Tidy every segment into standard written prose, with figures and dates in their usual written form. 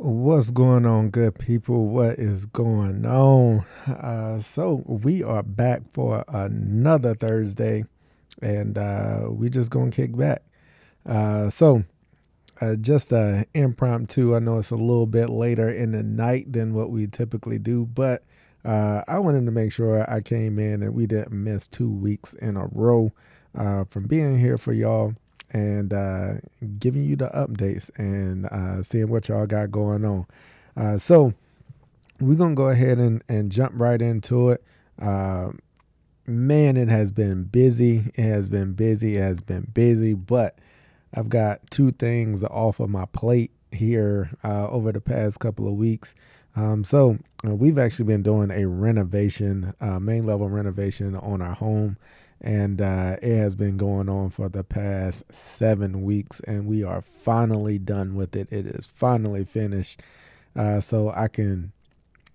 What's going on, good people? What is going on? So we are back for another Thursday, and we just gonna kick back. Just impromptu. I know it's a little bit later in the night than what we typically do, but I wanted to make sure I came in and we didn't miss 2 weeks in a row from being here for y'all and giving you the updates and seeing what y'all got going on. So we're gonna go ahead and jump right into it. Uh, Man, it has been busy. It has been busy. It has been busy, but I've got two things off of my plate here over the past couple of weeks. We've actually been doing a renovation, main level renovation on our home, and it has been going on for the past 7 weeks, and we are finally done with it. It is finally finished, so I can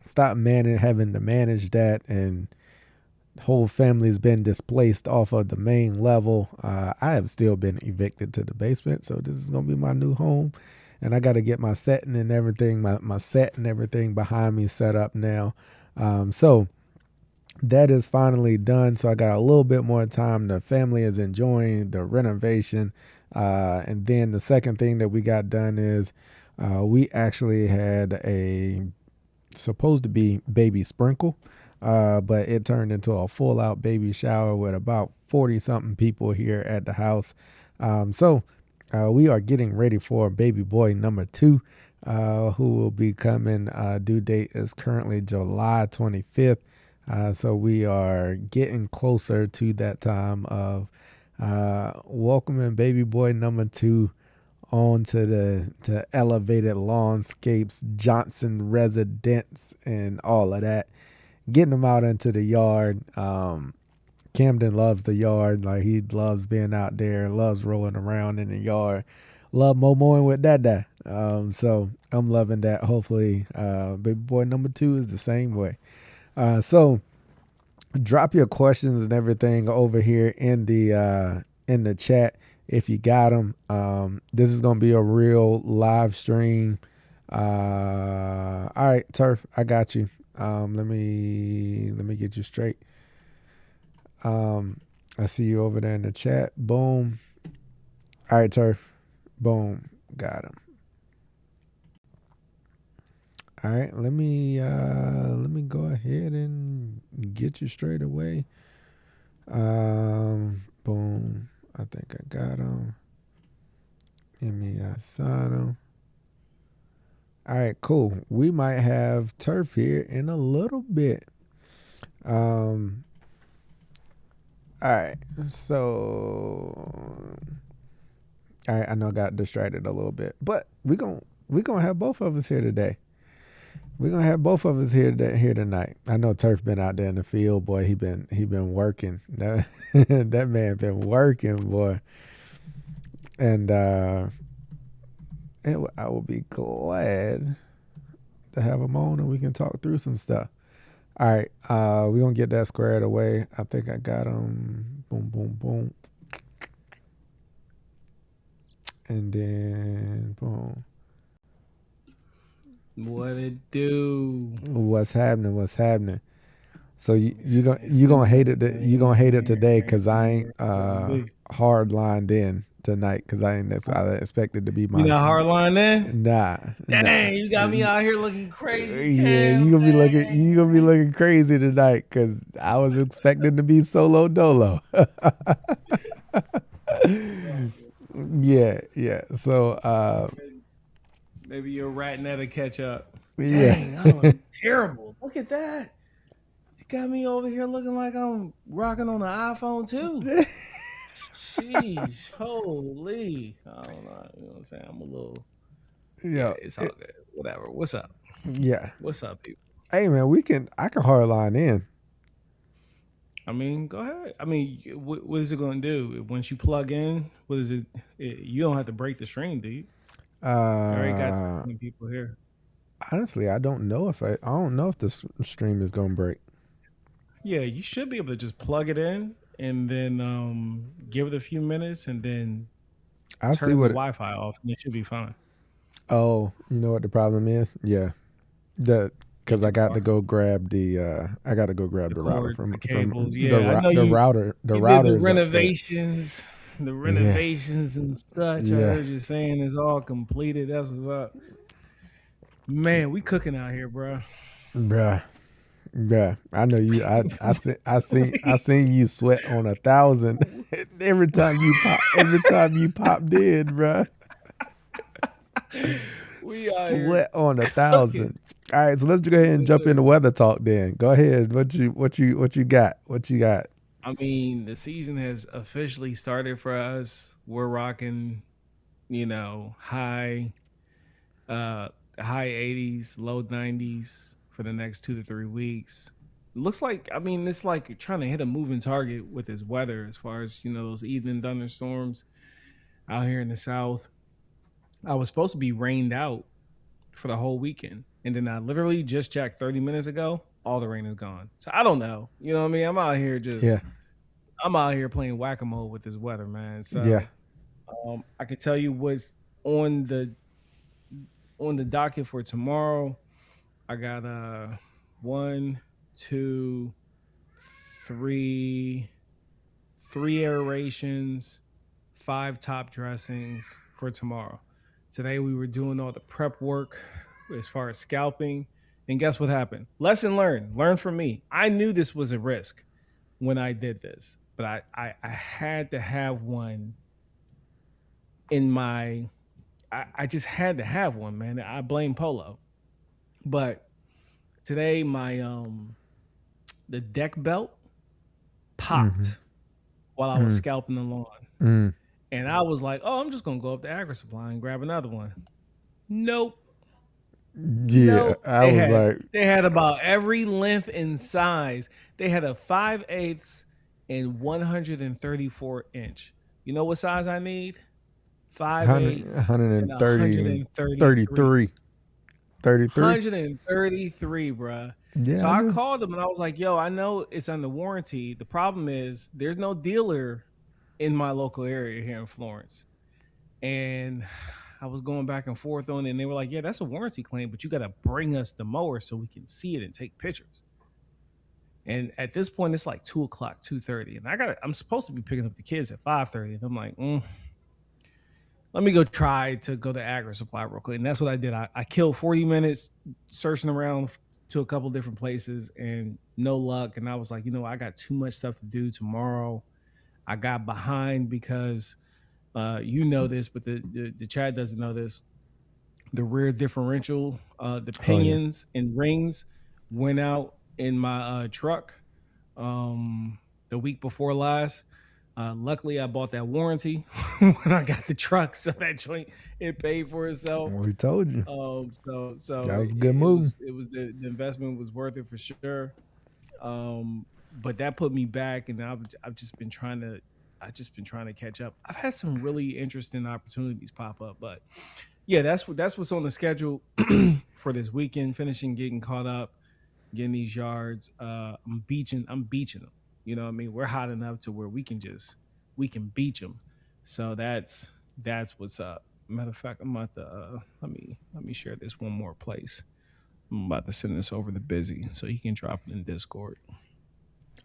stop having to manage that and whole family's been displaced off of the main level. I have still been evicted to the basement, so this is gonna be my new home, and I got to get my setting and everything, my set and everything behind me set up now. So that is finally done. So I got a little bit more time. The family is enjoying the renovation, and then the second thing that we got done is we actually had a supposed to be baby sprinkle, but it turned into a full out baby shower with about 40 something people here at the house. We are getting ready for baby boy number two, who will be coming. Due date is currently July 25th. So we are getting closer to that time of welcoming baby boy number two onto the elevated lawnscapes, Johnson residence, and all of that. Getting them out into the yard. Camden loves the yard. Like, he loves being out there, loves rolling around in the yard, love momoing with Dada. So I'm loving that. Hopefully, baby boy number two is the same way. So drop your questions and everything over here in the chat if you got them. This is gonna be a real live stream. All right, Turf, I got you. Let me get you straight. I see you over there in the chat. Boom. All right, Turf. Boom. Got him. All right, let me go ahead and get you straight away. Boom. I think I got him. Give me a sign him. All right, cool. We might have Turf here in a little bit. All right. So, all right. I know I got distracted a little bit, but we gonna have both of us here today. We're gonna have both of us here tonight. I know Turf been out there in the field, boy. He been working. That man been working, boy. And I will be glad to have him on and we can talk through some stuff. All right, we're gonna get that squared away. I think I got him. Boom, boom, boom. And then boom. What it do? What's happening? What's happening? So you gonna hate it today because I ain't hard lined in tonight because I expected to be You my not hard line then? nah. Dang, you got me out here looking crazy. Yeah, Cam, you gonna be looking crazy tonight because I was expecting to be solo dolo. Yeah. So maybe your rat net'll catch up. yeah. Dang, I look terrible. Look at that. It got me over here looking like I'm rocking on the iPhone too. Sheesh, holy. I don't know. You know what I'm saying? I'm a little. Yeah, it's all good. Whatever. What's up? Yeah. What's up, people? Hey man, I can hard line in. I mean, go ahead. I mean, what is it going to do once you plug in? What is it? You don't have to break the stream, do you? I already got people here. Honestly, I don't know if I don't know if the stream is gonna break. Yeah, you should be able to just plug it in and then give it a few minutes and then I see turn the what Wi-Fi off, and it should be fine. Oh, you know what the problem is? Yeah, the It's because too far. I got to go grab The the router cords, the from cables. Yeah, I know the you. router. The You did router is upstairs. the Yeah, renovations and such. I yeah, heard you saying it's all completed. That's what's up. Man, we cooking out here, bro. bruh, bruh. I know you. I we, seen you sweat on 1,000 every time you pop. Every time you popped in, bruh. we out here Sweat on a cooking. 1,000. All right, so let's go ahead and jump into Literally. weather talk. Then go ahead. What you got? What you got? I mean, the season has officially started for us. We're rocking, high uh high 80s, low 90s for the next 2 to 3 weeks. Looks like, I mean, it's like trying to hit a moving target with this weather as far as, those evening thunderstorms out here in the south. I was supposed to be rained out for the whole weekend. And then I literally just checked 30 minutes ago, all the rain is gone. So I don't know. You know what I mean? Yeah, I'm out here playing whack-a-mole with this weather, man. yeah. So I can tell you what's on the docket for tomorrow. I got one, two, three, three aerations, five top dressings for tomorrow. Today we were doing all the prep work as far as scalping. And guess what happened? Lesson learned. Learn from me. I knew this was a risk when I did this, but I had to have one in my I just had to have one, man. I blame Polo. But today my the deck belt Mm-hmm. popped while I was Mm, scalping the lawn. mm. And I was like, oh, I'm just gonna go up to Agri Supply and grab another one. Nope. Yeah, Nope. I They was had like, they had about every length and size. They had a 5/8 and 134-inch. You know what size I need? 5/8 and 130, 133. 33, 33. 133, bruh. So Yeah, I I know. called them and I was like, yo, I know it's under warranty. The problem is there's no dealer in my local area here in Florence. And I was going back and forth on it, and they were like, yeah, that's a warranty claim, but you got to bring us the mower so we can see it and take pictures. And at this point, it's like 2 o'clock, 2:30, and I'm supposed to be picking up the kids at 5:30, and I'm like, let me go try to go to Agri Supply real quick, and that's what I did. I killed 40 minutes searching around to a couple different places, and no luck. And I was like, I got too much stuff to do tomorrow. I got behind because you know this, but the chat doesn't know this. The rear differential, the Oh yeah. pinions and rings went out in my truck the week before last. Luckily, I bought that warranty when I got the truck, so that joint it paid for itself. We told you So that was it, a good it move. was it was the investment was worth it for sure. But that put me back, and I've just been trying to catch up. I've had some really interesting opportunities pop up, but yeah, that's what's on the schedule for this weekend. Finishing getting caught up, getting these yards. I'm beaching them. You know what I mean? We're hot enough to where we can beach them. So that's what's up. Matter of fact, I'm about to let me share this one more place. I'm about to send this over to Busy so he can drop it in Discord.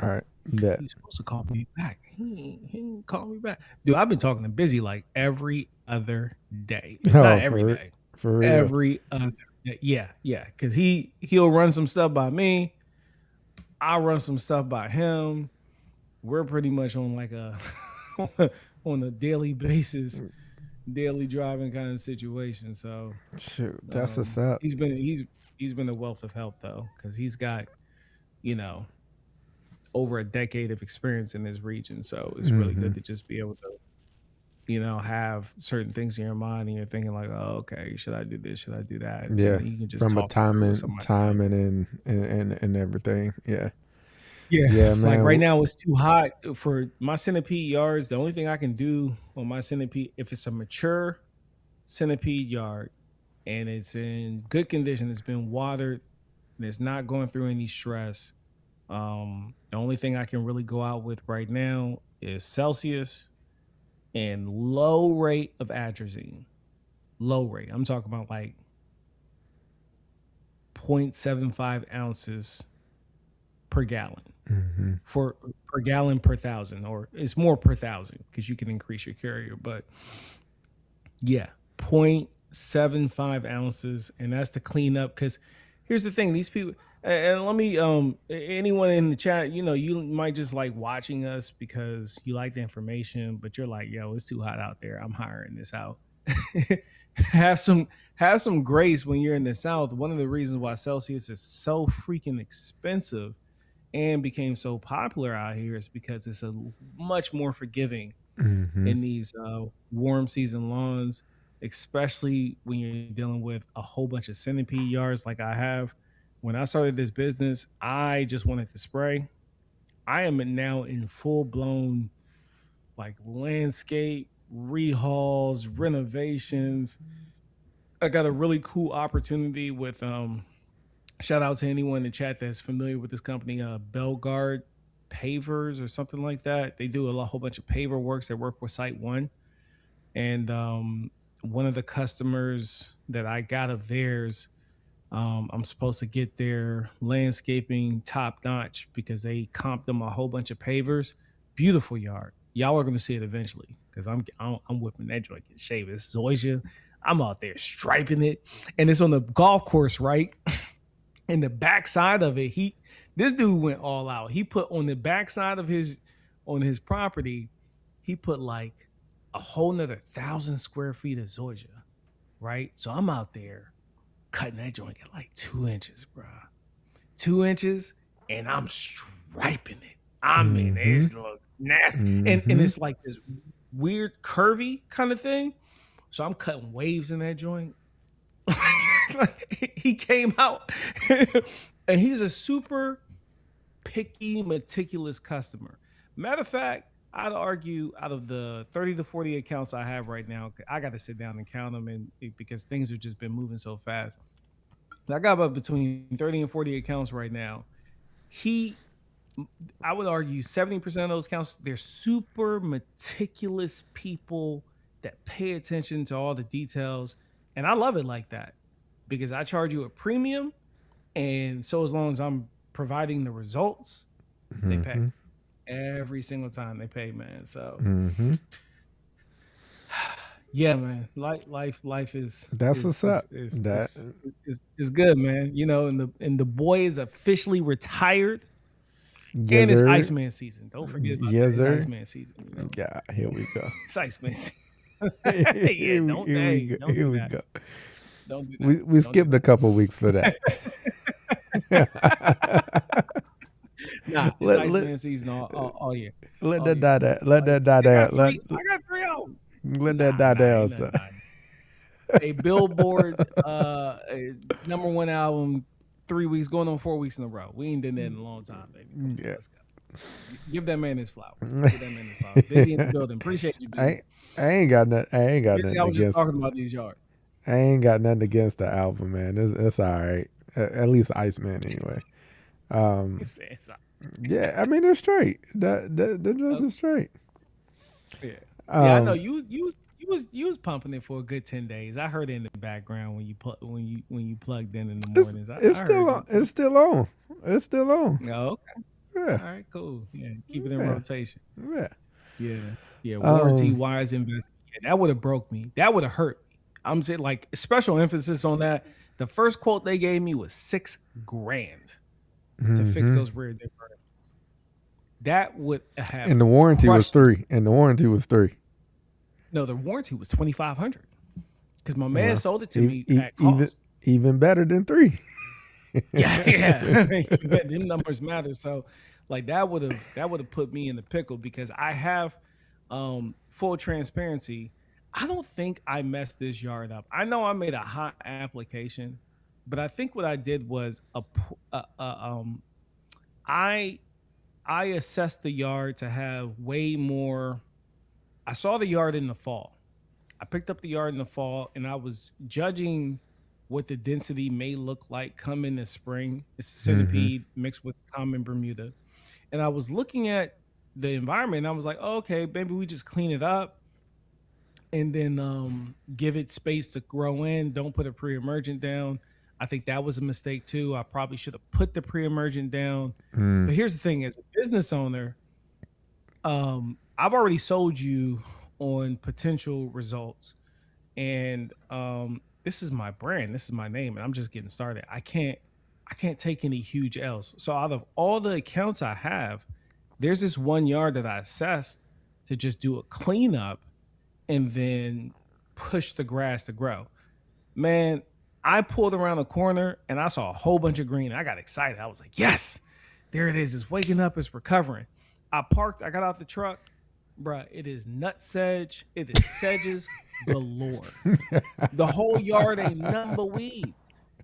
All right, bet. He's supposed to call me back. He ain't call me back. Dude, I've been talking to Busy like every other day. Not Oh, every day. for real. Every other day. Yeah, yeah. Cause he'll run some stuff by me. I'll run some stuff by him. We're pretty much on like a on a daily basis, daily driving kind of situation. So Shoot, that's what's up. he's been a wealth of help though, because he's got, you know, over a decade of experience in this region. So it's really Hmm. good to just be able to, have certain things in your mind and you're thinking like, oh, okay, should I do this? Should I do that? And Yeah, then you can just from a talk it through with timing, somebody else. timing, and everything. Yeah, Yeah, yeah, like man. right now it's too hot for my centipede yards. The only thing I can do on my centipede, if it's a mature centipede yard and it's in good condition, it's been watered, and it's not going through any stress. The only thing I can really go out with right now is Celsius and low rate of atrazine. low rate. I'm talking about like 0.75 ounces per gallon Mm-hmm. for per gallon per thousand, or it's more per thousand because you can increase your carrier. But yeah, 0.75 ounces, and that's to clean up. Because here's the thing: these people, and let me, anyone in the chat, you might just like watching us because you like the information, but you're like, yo, it's too hot out there. I'm hiring this out. have some have some grace when you're in the South. One of the reasons why Celsius is so freaking expensive and became so popular out here is because it's a much more forgiving Mm-hmm. in these warm season lawns, especially when you're dealing with a whole bunch of centipede yards like I have. When I started this business, I just wanted to spray. I am now in full blown like landscape rehauls, renovations. I got a really cool opportunity with shout out to anyone in the chat that's familiar with this company, Belgard Pavers or something like that. They do whole bunch of paver works. They work with Site One, and one of the customers that I got of theirs, I'm supposed to get their landscaping top notch because they comped them a whole bunch of pavers. Beautiful yard. Y'all are gonna see it eventually because I'm whipping that joint and shaving. This is Zoysia. I'm out there striping it, and it's on the golf course, right? And the backside of it, this dude went all out. He put on the backside of his property, he put like a whole nother 1,000 square feet of zoysia, right? So I'm out there cutting that joint at like 2 inches, bro. 2 inches, and I'm striping it. I mean, Mm-hmm. it's look nasty. And Mm-hmm. it's like this weird curvy kind of thing. So I'm cutting waves in that joint. He came out and he's a super picky, meticulous customer. Matter of fact, I'd argue out of the 30 to 40 accounts I have right now, I got to sit down and count them, and because things have just been moving so fast. I got about between 30 and 40 accounts right now. He I would argue 70% of those accounts, they're super meticulous people that pay attention to all the details. And I love it like that because I charge you a premium. And so as long as I'm providing the results, they pay Mm-hmm. every single time they pay, man. So Mm-hmm. yeah, man, life is That's is what's is up. is That is is good, man. And the boy is officially retired, yes and it's sir. Iceman season. Don't forget about that. Yes It's sir. Iceman season. Yeah, here we go. It's Iceman season. Yeah, here, we, don't here we hey, go. don't Here do we that. go. Don't do that. We Don't do skipped a couple weeks for that. nah, it's let Iceman season all year. let All that year. die down. Let All year. that die down. I got 3 albums. Let that Nah, die nah, down, ain't son. nothing dying. A Billboard number one album 3 weeks, going on 4 weeks in a row. We ain't done that in a long time, baby. Come on, Yeah. let's go. Give that man his flowers. Give that man his flowers. Busy in the building. Appreciate you, I Busy. ain't, I ain't got nothing. I ain't got Busy, I nothing was just against. talking about these yards. I ain't got nothing against the album, man. It's all right. At least Iceman, anyway. Um, It's yeah, I mean they're straight. That the drugs okay. are straight. Yeah, yeah. I know Um, you was pumping it for a good 10 days. I heard it in the background when you plugged in the it's mornings. it's I still heard on. you. It's still on. It's still on. Oh, okay. Yeah, All right, cool. Yeah, keep it in yeah, rotation. yeah. Yeah, yeah. Warranty Um, wise investment. Yeah, that would have broke me. That would have hurt me. I'm saying like special emphasis on that. The first quote they gave me was 6 grand to fix hmm those rear differentials. That would have and the warranty was crushed. three. And the warranty was three. No, the warranty was 2,500 because my man Well, sold it to e- me e- at even cost. even better than three. Yeah, yeah. But them numbers matter. So like that would have put me in the pickle because I have full transparency. I don't think I messed this yard up. I know I made a hot application, but I think what I did was I I assessed the yard to have way more. I saw the yard in the fall. I picked up the yard in the fall and I was judging what the density may look like come in the spring. It's hmm centipede mixed with common Bermuda. And I was looking at the environment and I was like, oh, okay, maybe we just clean it up. and then give it space to grow in. Don't put a pre-emergent down. I think that was a mistake too. I probably should have put the pre-emergent down. Mm. But here's the thing: as a business owner, I've already sold you on potential results, and this is my brand, this is my name, and I'm just getting started. I can't take any huge L's. So out of all the accounts I have, there's this 1 yard that I assessed to just do a cleanup and then push the grass to grow. Man, I pulled around the corner and I saw a whole bunch of green. I got excited. I was like, yes, there it is. It's waking up. It's recovering. I parked. I got out the truck. Bruh, it is nut sedge. It is sedges galore. The whole yard ain't nothing but weeds.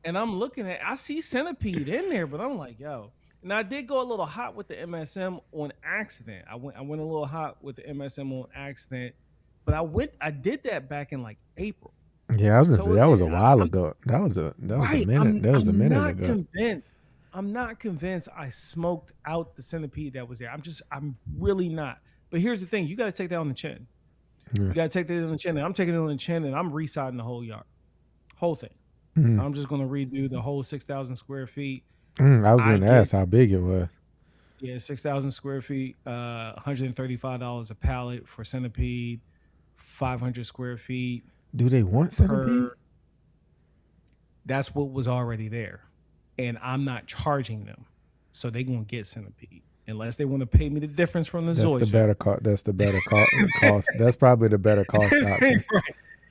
And I'm looking at, I see centipede in there, but I'm like, yo. And I did go a little hot with the MSM on accident. I went a little hot with the MSM on accident, but I did that back in like April. Yeah, I was gonna say So that was a while I'm ago. That was a right. minute. I'm That was a I'm minute not ago. convinced. I'm not convinced I smoked out the centipede that was there. I'm really not. But here's the thing: you got to take that on the chin. Yeah. You got to take that on the chin. And I'm taking it on the chin, and I'm residing the whole yard, whole thing. Mm. I'm just gonna redo the whole 6,000 square feet. I was I gonna get ask how big it was. Yeah, 6,000 square feet, $135 a pallet for centipede, 500 square feet Do they want centipede? per. That's what was already there, and I'm not charging them, so they gonna get centipede unless they want to pay me the difference from the That's the zoysia. better cost. That's the better cost. That's probably the better cost option. Right.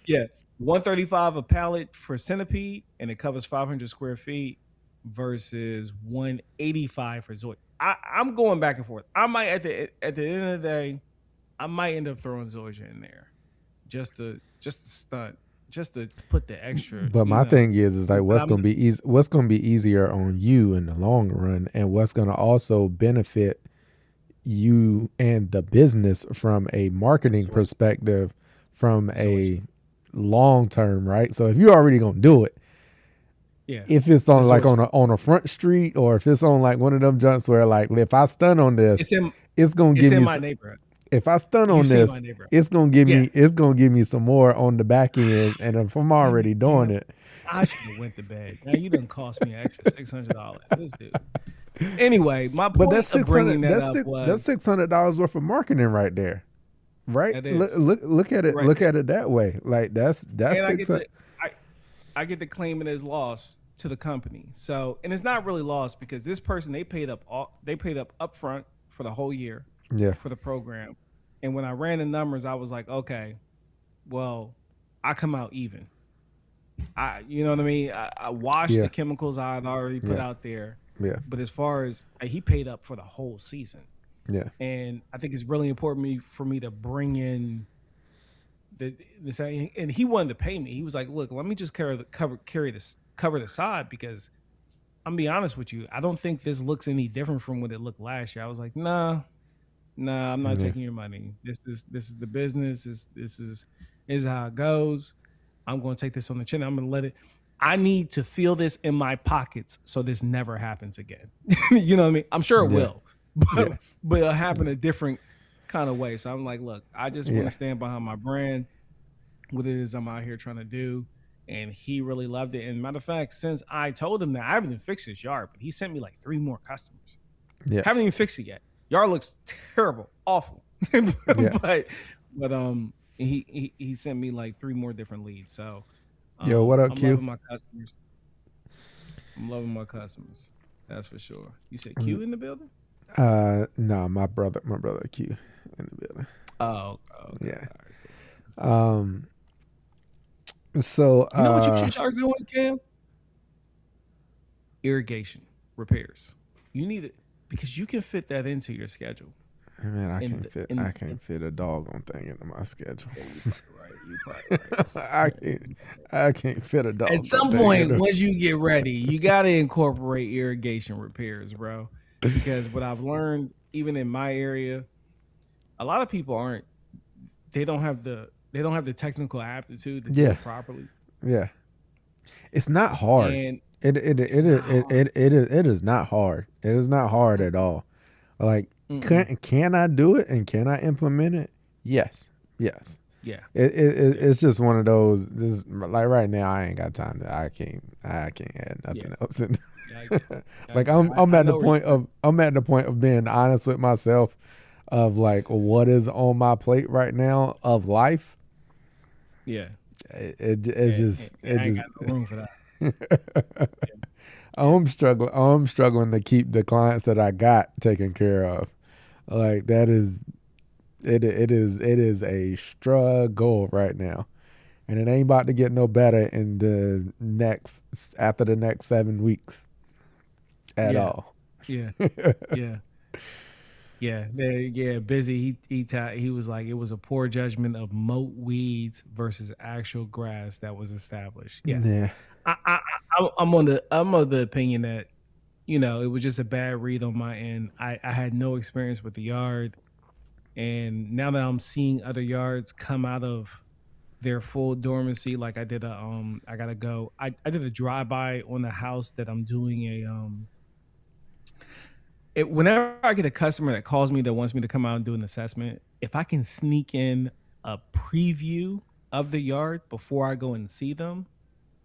Yeah, 135 a pallet for centipede, and it covers 500 square feet versus 185 for zoysia. I'm going back and forth. I might at the end of the day, I might end up throwing zoysia in there just to stunt, just to put the extra, But my thing is like But what's I'm gonna be easy, what's gonna be easier on you in the long run, and what's gonna also benefit you and the business from a marketing zoysia. perspective, from Zoysia. a long term, right? So if you're already gonna do it, Yeah, if it's the on like zoysia. on a front street, or if it's on like one of them junks where like if I stun on this, It's in it's gonna it's give in me my neighborhood. if I stun You on see my this, neighborhood. Yeah. it's gonna give me some more on the back end, and if I'm already doing Damn, it, I should have went to bed. Now you done cost me an extra $600. This dude. Anyway, my but that's point of six hundred. bringing that up That's was $600 worth of marketing right there, right? that Look is look look at it. right Look there, at it that way. Like that's and six hundred. I get to claim it as loss to the company. So, and it's not really loss because this person they paid up upfront for the whole year Yeah, for the program, and when I ran the numbers, I was like, okay, well, I come out even. You know what I mean? I washed yeah, the chemicals I had already put yeah, out there, yeah, but as far as he paid up for the whole season, yeah, and I think it's really important for me to bring in this, and he wanted to pay me. He was like, "Look, let me just cover the side because I'm gonna be honest with you. I don't think this looks any different from what it looked last year." I was like, "Nah, nah, I'm not yeah, taking your money. This is the business. This is how it goes. I'm going to take this on the chin. I'm going to let it. I need to feel this in my pockets so this never happens again. You know what I mean? I'm sure it yeah, will, but yeah, it'll happen a different kind of way. So I'm like, look, I just want yeah, to stand behind my brand, what it is I'm out here trying to do. And he really loved it. And matter of fact, since I told him that, I haven't even fixed his yard, but he sent me like 3 more customers. yeah, Haven't even fixed it yet. Yard looks terrible, awful. yeah. but he sent me like 3 more different leads. So Yo, what up, I'm Q? loving my customers. I'm loving my customers. That's for sure. You said Mm, Q in the building? no, my brother Q in the building. Oh, okay. Yeah. All right, cool. Um. So, You know what you should start doing, Cam? Irrigation repairs. You need it because you can fit that into your schedule. man, And I and, can't and fit a doggone thing into my schedule. yeah, you probably right. You probably right. I Yeah, can't, you probably I can't fit a At doggone some thing point, into. once you get ready, you got to incorporate irrigation repairs, bro. Because what I've learned, even in my area, a lot of people aren't. They don't have the technical aptitude to do Yeah, it properly, yeah. It's not hard. and It it's is not hard. it is not hard. It is not hard at Mm-mm, all. Like mm-mm. can I do it and can I implement it? Yes, yes. Yeah. Yeah. It's just one of those. This like right now, I ain't got time to. I can't add Yeah. nothing else. And Yeah. I get it. like I'm I at the know where point you're at. of I'm at the point of being honest with myself of like what is on my plate right now of life. Yeah. It's just I ain't got no room for that. Yeah. Yeah. I'm struggling to keep the clients that I got taken care of. Like that is it is a struggle right now. And it ain't about to get no better in the next after the next 7 weeks at Yeah. all. Yeah. Yeah. Yeah, yeah, busy. He was like it was a poor judgment of moat weeds versus actual grass that was established. Yeah, Yeah. I'm of the opinion that it was just a bad read on my end. I had no experience with the yard, and now that I'm seeing other yards come out of their full dormancy, like I gotta go. I did a drive by on the house that I'm doing whenever I get a customer that calls me that wants me to come out and do an assessment, if I can sneak in a preview of the yard before I go and see them,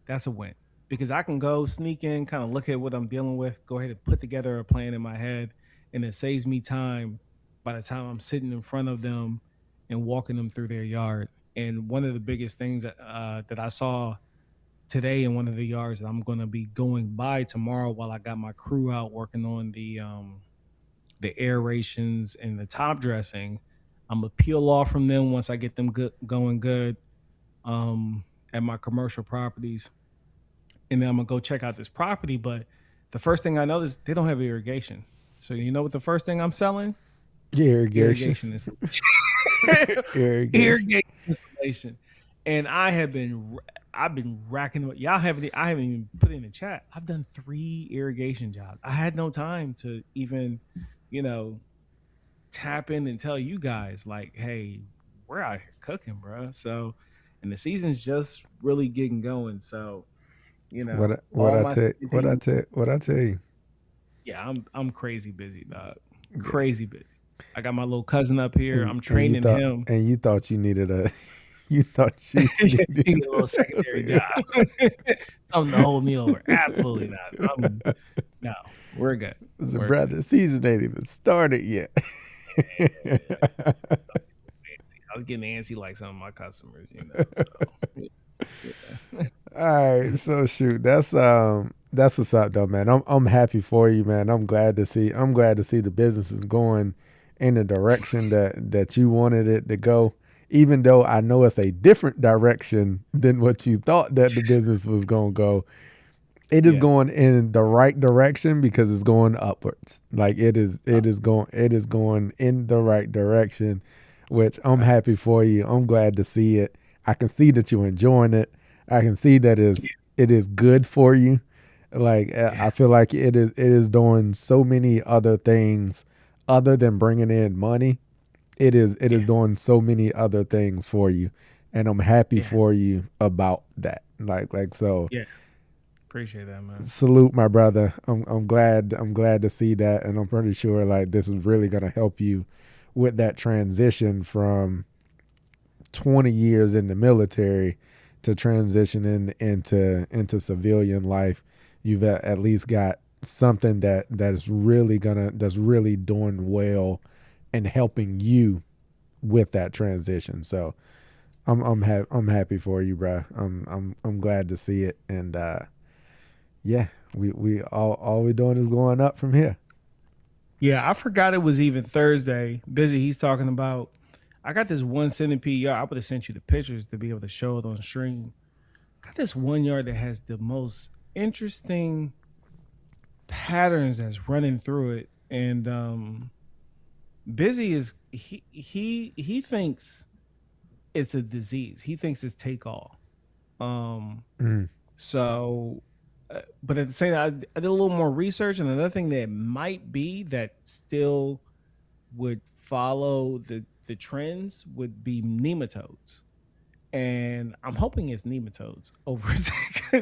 that's a win. Because I can go sneak in, kind of look at what I'm dealing with, go ahead and put together a plan in my head, and it saves me time by the time I'm sitting in front of them and walking them through their yard. And one of the biggest things that I saw today in one of the yards that I'm going to be going by tomorrow while I got my crew out working on the aerations and the top dressing. I'm gonna peel off from them once I get them going good um, at my commercial properties, and then I'm gonna go check out this property. But the first thing I noticed, they don't have irrigation. So you know what the first thing I'm selling? Irrigation. Irrigation installation. Irrigation. Irrigation installation. And I've been racking up. Y'all haven't I haven't even put it in the chat. I've done 3 irrigation jobs. I had no time to even, you know, tap in and tell you guys like, hey, we're out here cooking, bro. So, and the season's just really getting going. So, all my thinking, What I tell you. yeah, I'm crazy busy, dog. Crazy busy. I got my little cousin up here. I'm And you training thought him. you thought you needed a you thought you needed He get a little secondary job, something to hold me over. Absolutely not. No, we're good. the We're good. brother season ain't even started yet. Antsy. I was getting antsy like some of my customers. So yeah. All right, so shoot, that's what's up though, man. I'm happy for you, man. I'm glad to see the business is going in the direction that you wanted it to go. Even though I know it's a different direction than what you thought that the business was gonna go, it is Yeah. going in the right direction because it's going upwards. Like Uh, it is going in the right direction, which I'm happy Facts. for you. I'm glad to see it. I can see that you're enjoying it. I can see that it is good for you. Like Yeah. I feel like it is doing so many other things other than bringing in money. It is Yeah. doing so many other things for you, and I'm happy Yeah. for you about that. Like so Yeah. Appreciate that, man. salute my brother. I'm glad to see that, and I'm pretty sure like this is really gonna help you with that transition from 20 years in the military to transitioning into civilian life. You've at least got something that's really doing well and helping you with that transition. So I'm happy for you, bro. I'm glad to see it, and yeah, we all we doing is going up from here. Yeah, I forgot it was even Thursday. Busy. He's talking about. I got this one centipede yard. I would have sent you the pictures to be able to show it on stream. Got this one yard that has the most interesting patterns that's running through it, and Busy is he thinks it's a disease. He thinks it's take all. Um, Mm. so, but at the same time, I did a little more research, and another thing that might be that still would follow the trends would be nematodes, and I'm hoping it's nematodes over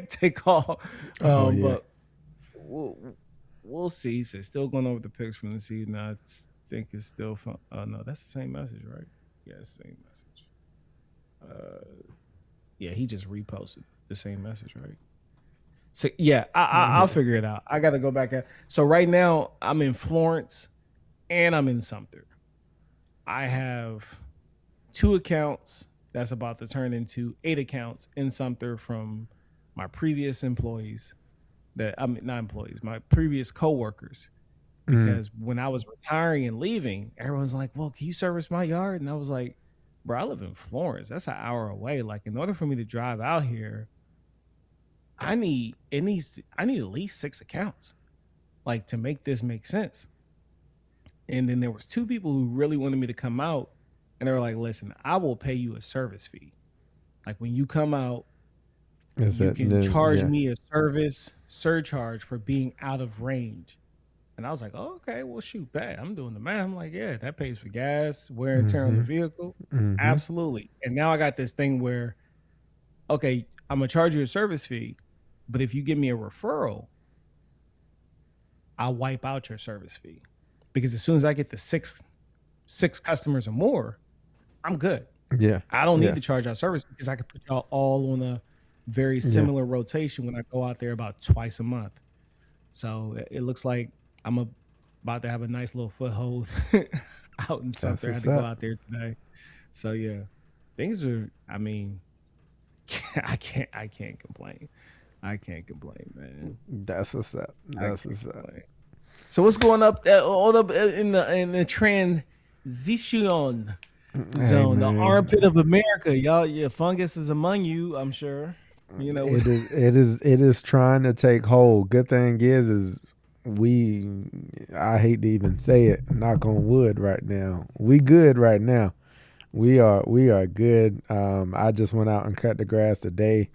take all. Oh yeah, But we'll, we'll see. So still going over the picks from the season. I think it's still fun. Oh no, that's the same message, right? Yeah, it's the same message. Yeah, he just reposted the same message, right? So yeah, I'll Yeah. figure it out. I got to go back at. So right now I'm in Florence and I'm in Sumter. I have two accounts that's about to turn into eight accounts in Sumter from my previous employees that I mean not employees, my previous coworkers. Mm. Because when I was retiring and leaving, everyone's like, "Well, can you service my yard?" And I was like, "Bro, I live in Florence. That's an hour away. Like, in order for me to drive out here, I need at least six accounts, like to make this make sense." And then there was two people who really wanted me to come out, and they were like, "Listen, I will pay you a service fee. Like when you come out, Is you that can charge yeah. me a service surcharge for being out of range." And I was like, "Oh, okay, well, shoot, bad. I'm doing the math." I'm like, "Yeah, that pays for gas, wear and tear on the Mhm. vehicle, Mhm. absolutely." And now I got this thing where, okay, I'm gonna charge you a service fee, but if you give me a referral, I'll wipe out your service fee because as soon as I get the six customers or more, I'm good. Yeah. I don't need Yeah. to charge out service because I can put y'all all on a very Yeah. similar rotation when I go out there about twice a month. So it looks like about to have a nice little foothold out in That's Sumter. I had what's to go up. out there today. So yeah, things are. I mean, I can't complain. I can't complain, man. That's what's up. I That's can't what's up. complain. So what's going up all up in the transition Hey zone, the man, armpit of America, y'all? Your fungus is among you, I'm sure. You know. it is trying to take hold. Good thing is we I hate to even say it, knock on wood right now. We good right now. We are good. I just went out and cut the grass today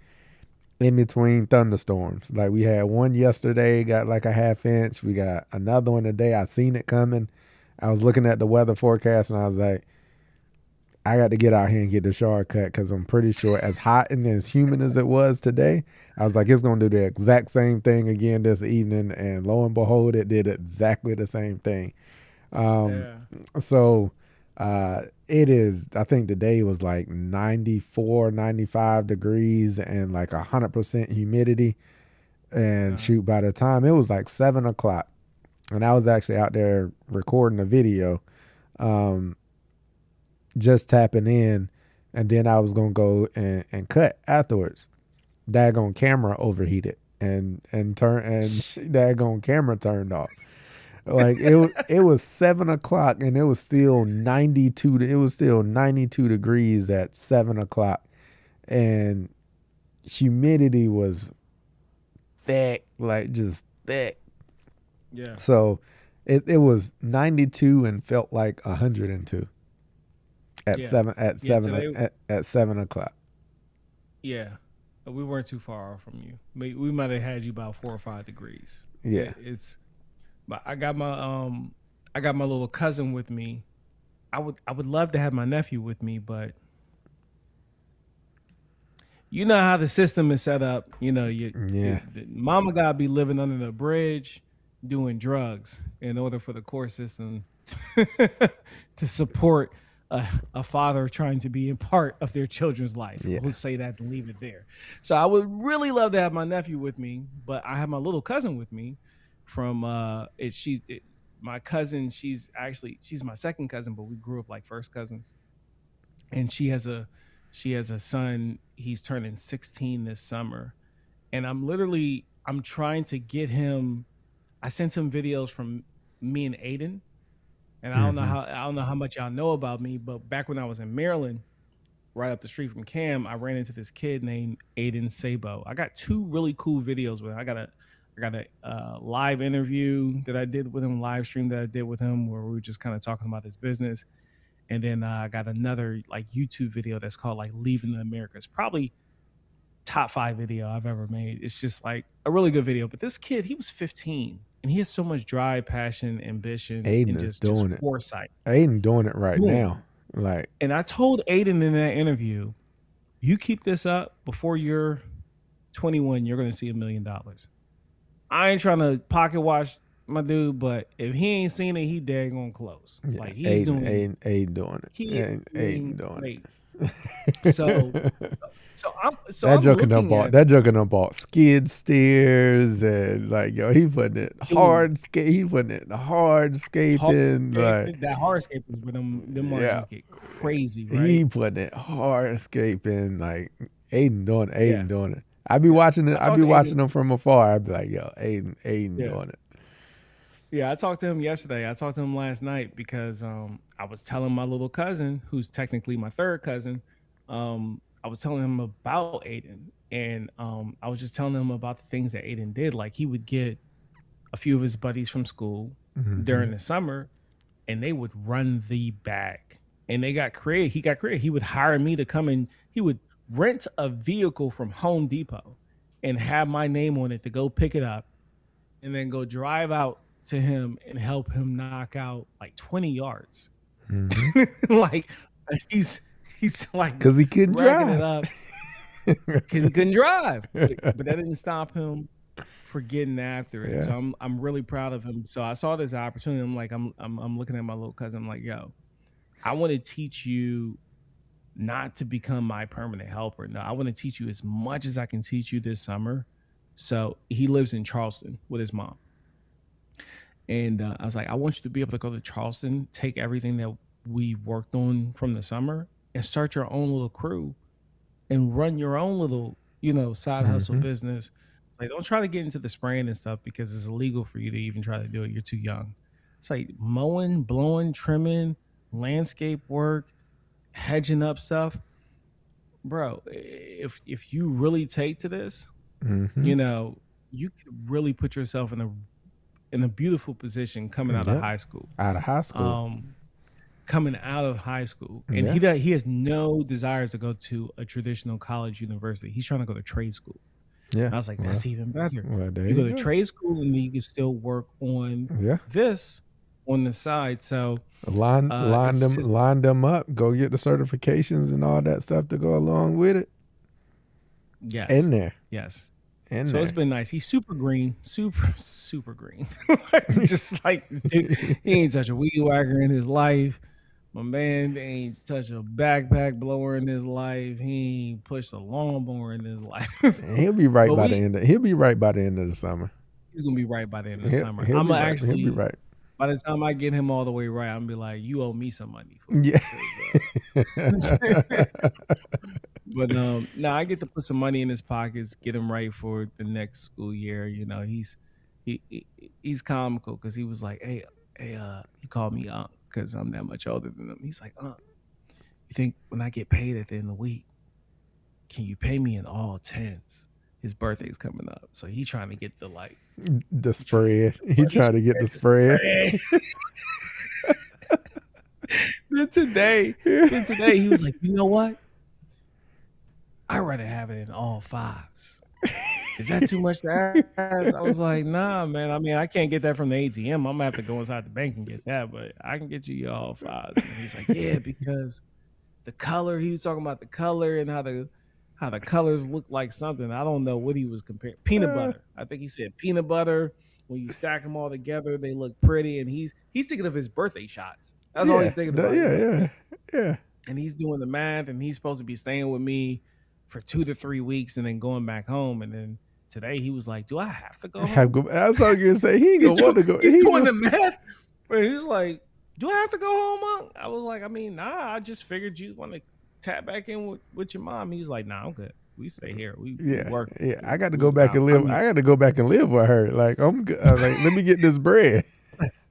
in between thunderstorms. Like we had one yesterday, got like a half inch. We got another one today. I seen it coming. I was looking at the weather forecast and I was like, I got to get out here and get the shower cut because I'm pretty sure as hot and as humid as it was today, I was like, it's going to do the exact same thing again this evening. And lo and behold, it did exactly the same thing. Um, Yeah. so it is, I think today was like 94, 95 degrees and like 100% humidity. And Uh, shoot, by the time it was like 7 o'clock, and I was actually out there recording a video. Um, just tapping in, and then I was gonna go and cut afterwards. Daggone camera overheated and turn and daggone camera turned off. Like it was 7 o'clock and it was still 92. It was still 92 degrees at 7 o'clock, and humidity was thick, like just thick. yeah. So it was 92 and felt like 102 at Yeah. seven at Yeah. seven Today. at 7 o'clock. Yeah. We weren't too far off from you. We might have had you about 4 or 5 degrees. Yeah. It's. But I got my little cousin with me. I would love to have my nephew with me, but you know how the system is set up. You know, Yeah. the mama gotta be living under the bridge, doing drugs in order for the court system to support a father trying to be a part of their children's life. Yeah. We'll say that and leave it there. So I would really love to have my nephew with me, but I have my little cousin with me. From my cousin. She's my second cousin, but we grew up like first cousins. And she has a son. He's turning 16 this summer, and I'm trying to get him. I sent him videos from me and Aiden, and Hmm. I don't know how much y'all know about me, but back when I was in Maryland, right up the street from Cam, I ran into this kid named Aiden Sabo. I got two really cool videos with him. I got a live interview that I did with him, live stream that I did with him, where we were just kind of talking about his business. And then I got another like YouTube video that's called like Leaving the Americas. Probably top five video I've ever made. It's just like a really good video. But this kid, he was 15 and he has so much drive, passion, ambition, and Aiden is just doing it. foresight. Aiden doing it right Doing now. it. Like, And I told Aiden in that interview, you keep this up before you're 21, you're going to see $1 million. I ain't trying to pocket watch my dude, but if he ain't seen it, he dead gonna close. yeah, Like Aiden doing it. he is Aiden doing doing great. it. So I'm looking at That joker done bought skid steers and like yo, he putting it dude he putting it hardscaping like that hardscape is where them yeah, margins get crazy, he right? putting it hardscaping like Yeah, Aiden doing it. I be yeah. watching it. I I talked be to Aiden. watching him from afar. I be like, yo, Aiden Yeah, doing it. yeah. I talked to him yesterday. I talked to him last night because I was telling my little cousin, who's technically my third cousin, I was telling him about Aiden, and I was just telling him about the things that Aiden did. Like he would get a few of his buddies from school Mm-hmm. during the summer, and they would run the back. And they got creative. He got creative. He would hire me to come and he would rent a vehicle from Home Depot and have my name on it to go pick it up and then go drive out to him and help him knock out like 20 yards. Mm-hmm. like he's like Cause he couldn't racking it drive. up because he couldn't drive. But that didn't stop him for getting after it. Yeah. So I'm really proud of him. So I saw this opportunity. I'm like, I'm looking at my little cousin. I'm like, yo, I want to teach you not to become my permanent helper. No, I want to teach you as much as I can teach you this summer. So he lives in Charleston with his mom. And I was like, I want you to be able to go to Charleston, take everything that we worked on from the summer and start your own little crew and run your own little, side hustle Mm-hmm. business. Like, don't try to get into the spraying and stuff because it's illegal for you to even try to do it. You're too young. It's like mowing, blowing, trimming, landscape work, hedging up stuff, bro. If you really take to this, Mm-hmm. you know, you could really put yourself in a beautiful position coming out of Yep. high school. Out of high school. Um, coming out of high school, and Yeah. he has no desires to go to a traditional college university. He's trying to go to trade school. Yeah. And I was like, Well, that's even better. there You go you to go. trade school, and then you can still work on Yeah. this on the side. So it's just Line them up. Go get the certifications and all that stuff to go along with it. In yes, there. yes. In So it's there. been nice. He's super green, super green. Just like dude, he ain't touch a weed whacker in his life. My man ain't touch a backpack blower in his life. He ain't pushed a lawnmower in his life. And he'll be right but by the end. He'll be right by the end of the summer. he's gonna be right by the end of the summer. He'll I'm be gonna right. He'll be actually right. by the time I get him all the way right, I'm gonna be like, you owe me some money for Yeah. it. But no, I get to put some money in his pockets, get him right for the next school year. He's comical because he was like, hey, he called me Unc because I'm that much older than him. He's like, Unc, you think when I get paid at the end of the week, can you pay me in all tens? His birthday's coming up, so he trying to get the like The he trying to get spread. the He money trying to get spread. the The spread. spread. then today, he was like, you know what? I'd rather have it in all fives. Is that too much to ask? I was like, nah, man. I mean, I can't get that from the ATM. I'm gonna have to go inside the bank and get that, but I can get you your all fives. And he's like, yeah, because the color. He was talking about the color and how the colors look like something. I don't know what he was comparing. Peanut Uh, butter. I think he said peanut butter. When you stack them all together, they look pretty. And he's thinking of his birthday shots. That's all yeah. he's thinking about. He's Yeah. like, Yeah. Yeah. and he's doing the math, and he's supposed to be staying with me for 2 to 3 weeks and then going back home. And then today he was like, do I have to go home? I was gonna say he ain't gonna want to go. He's He ain't doing gonna, the math. But he's like, do I have to go home, Monk? I was like, I mean, nah, I just figured you want to tap back in with your mom. He's like, nah, I'm good. We stay here. We yeah. work. Yeah. I got to go back and live. I'm I got to go back and live with her. Like I'm good. Like let me get this bread.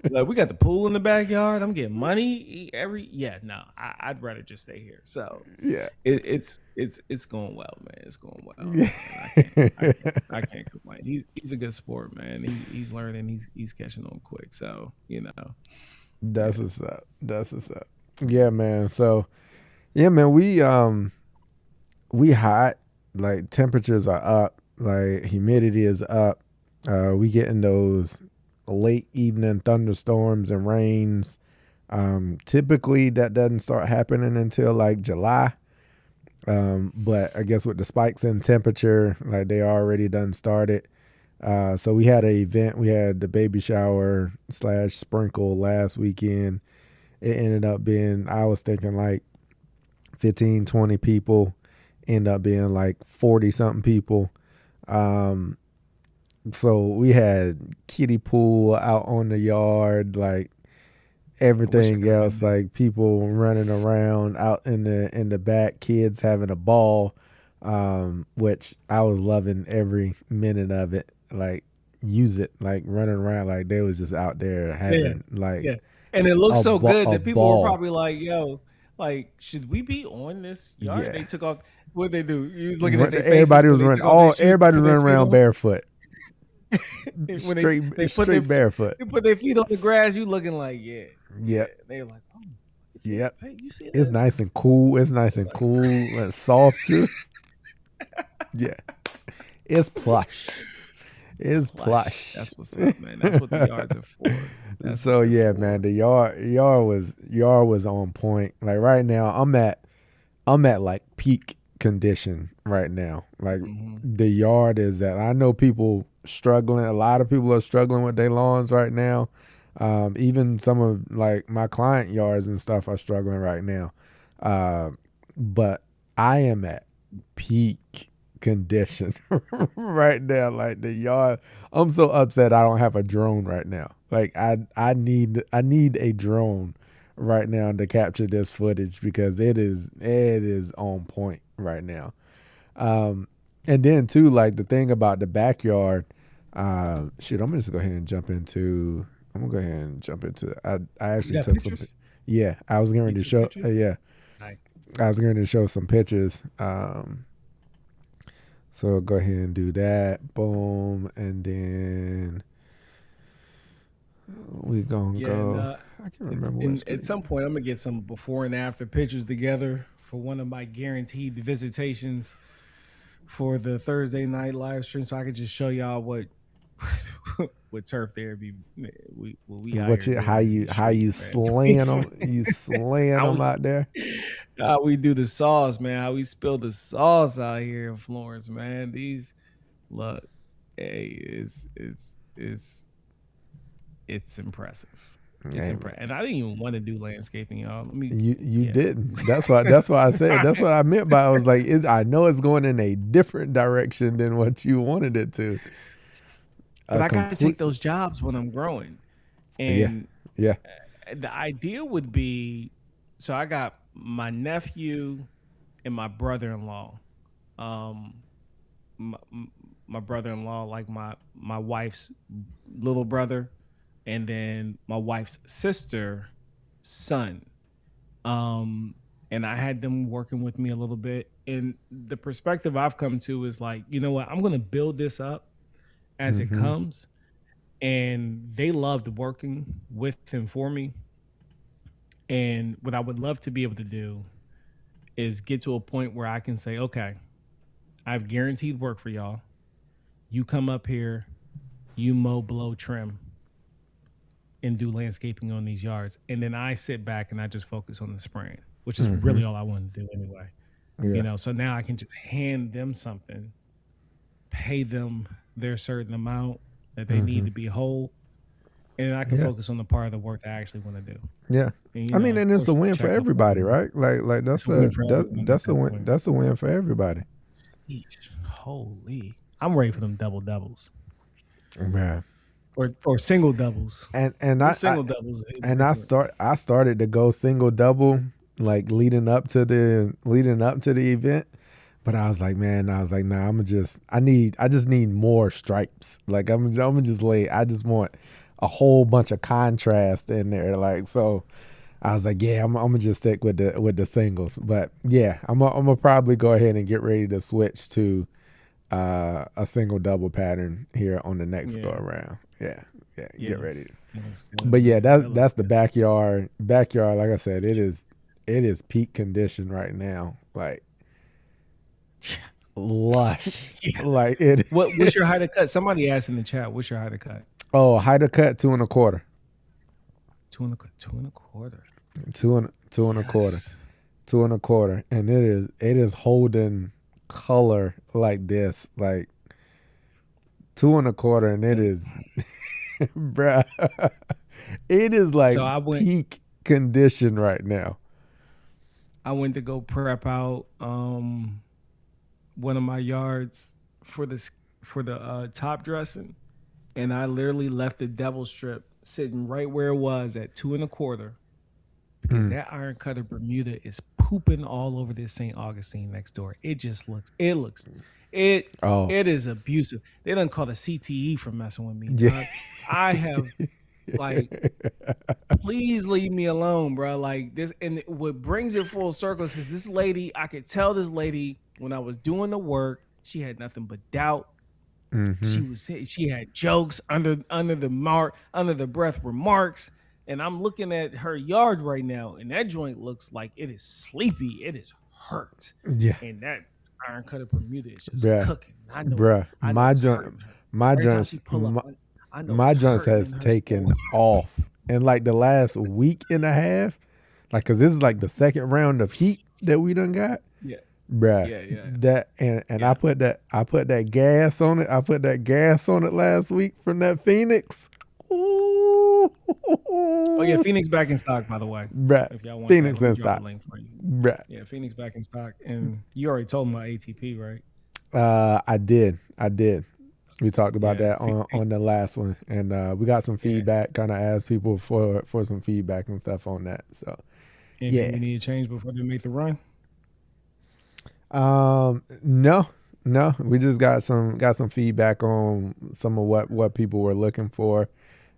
like, we got the pool in the backyard. I'm getting money no, I'd rather just stay here. So Yeah. it's going well, man. It's going well. Yeah. I can't complain. He's a good sport, man. He's learning. He's catching on quick. So That's yeah. what's up. That's what's up. Yeah, man. So yeah, man. We hot. Like temperatures are up. Like humidity is up. We getting those late evening thunderstorms and rains. Typically that doesn't start happening until like July. But I guess with the spikes in temperature, like they already done started. So we had an event. We had the baby shower / sprinkle last weekend. It ended up being, I was thinking like 15, 20 people end up being like 40 something people. Um, so we had kiddie pool out on the yard, like I wish I everything could have been else, there. like people running around out in the back, kids having a ball, which I was loving every minute of it. Like use it, like running around, like they was just out there Yeah, having like yeah, and it looks so good a that people were ball. probably like, "Yo, like, should we be on this yard?" Yeah, They took off. What they do? You was looking at their faces everybody when was they running. took off their All shoes and everybody put was their running feet around on. barefoot, When they put their straight barefoot. they put their feet on the grass, you looking like, yeah, yeah. Yep, They were like, "Oh, look at this, yep. babe. You see It's this?" nice and cool. It's nice They're and like, cool and soft too. Yeah, it's plush. It's "Plush." plush. That's what's up, man. That's what the yards are for. That's what So they're yeah, man, for. the yard was on point. Like right now, I'm at like peak condition right now. Like Hmm. the yard is at. I know people struggling. A lot of people are struggling with their lawns right now. Even some of like my client yards and stuff are struggling right now. Uh, but I am at peak condition right now. Like the yard, I'm so upset I don't have a drone right now. Like I need a drone right now to capture this footage because it is on point right now. Um, and then too, like the thing about the backyard, shit, I'm gonna just go ahead and jump into. I'm gonna go ahead and jump into. I You actually got took some. pictures? Yeah, I was going You to took show. pictures? Yeah, Nice. I was going to show some pictures. So go ahead and do that. Boom, and then we gonna Yeah, and go. I can't remember what and at screen. some point, I'm gonna get some before and after pictures together for one of my guaranteed visitations for the Thursday night live stream, so I could just show y'all what what turf therapy we what we out What here you doing in these how streets, you man. slaying them? You slaying how them we out there? how we do the sauce, man. How we spill the sauce out here in Florence, man. These look, hey, it's impressive. It's Hey, impressive, and I didn't even want to do landscaping, y'all. Let me, you yeah. didn't. That's why I said. That's what I meant by I was like, I know it's going in a different direction than what you wanted it to. But A I got to take complete. those jobs when I'm growing, Yeah, and yeah. the idea would be, so I got my nephew and my brother-in-law. Um, my, my brother-in-law, like my wife's little brother, and then my wife's sister, son. Um, and I had them working with me a little bit. And the perspective I've come to is like, you know what? I'm going to build this up as it Mm-hmm. comes. And they loved working with and for me. And what I would love to be able to do is get to a point where I can say, okay, I've guaranteed work for y'all. You come up here, you mow, blow, trim, and do landscaping on these yards. And then I sit back and I just focus on the spraying, which is Mm-hmm. really all I want to do anyway. Yeah, So now I can just hand them something, pay them their certain amount that they need mm-hmm. to be whole, and I can Yeah, focus on the part of the work that I actually want to do. yeah. And I mean, of and it's a course, win for check my everybody, phone. right? Like It's a win for everyone at that's a that win. point. That's a win for everybody. Eesh, holy, I'm ready for them double doubles Man. or single doubles. And Them single doubles hit different. I started to go single double like leading up to the event, but I was like, man, I was like, nah, I just need more stripes. Like I'm gonna just lay. I just want a whole bunch of contrast in there. Like so, I was like, yeah, I'm gonna just stick with the singles. But yeah, I'm gonna probably go ahead and get ready to switch to a single double pattern here on the next go Yeah, around. Yeah, yeah, get yeah. ready. That looks good, But yeah, man. That looks that's the good. backyard. Backyard, like I said, it is peak condition right now. Like lush. Yeah. Like it. What's your height of cut? Somebody asked in the chat, what's your height of cut? Oh, height of cut 2 1/4, Two and a quarter. two and a quarter, Yes. 2 1/4, and it is holding color like this, like 2 1/4, and it Yeah. is, bruh, it is like So peak condition right now. I went to go prep out one of my yards for the top dressing, and I literally left the devil strip sitting right where it was at 2.25 because Mm. that iron cutter Bermuda is pooping all over this St. Augustine next door. It Oh. it is abusive. They done call the CTE for messing with me, Yeah. dog. I have like, please leave me alone, bro. Like this, and what brings it full circle is because this lady, I could tell this lady when I was doing the work, she had nothing but doubt. Mm-hmm. She had jokes under the breath remarks, and I'm looking at her yard right now, and that joint looks like it is sleepy. It is hurt, Yeah. and that iron cutter Bermuda is just Bruh. cooking. Bruh. I know it's hurting her. My Every time joints she pull up, I know it's my joints hurting in has her soul. taken off. In like the last week and a half, like, cause this is like the second round of heat that we done got. Yeah, Bruh. yeah. That and Yeah. I put that gas on it. I put that gas on it last week from that Phoenix. Ooh. Oh yeah, Phoenix back in stock, by the way. Bruh. If y'all want that, Phoenix let me in drop a stock. link for you. Bruh. Yeah, Phoenix back in stock, and you already told me my ATP, right? I did. We talked about Yeah, that on the last one, and we got some yeah. feedback. Kind of asked people for some feedback and stuff on that. So Anything yeah. we need to change before they make the run? No, we just got some feedback on some of what people were looking for,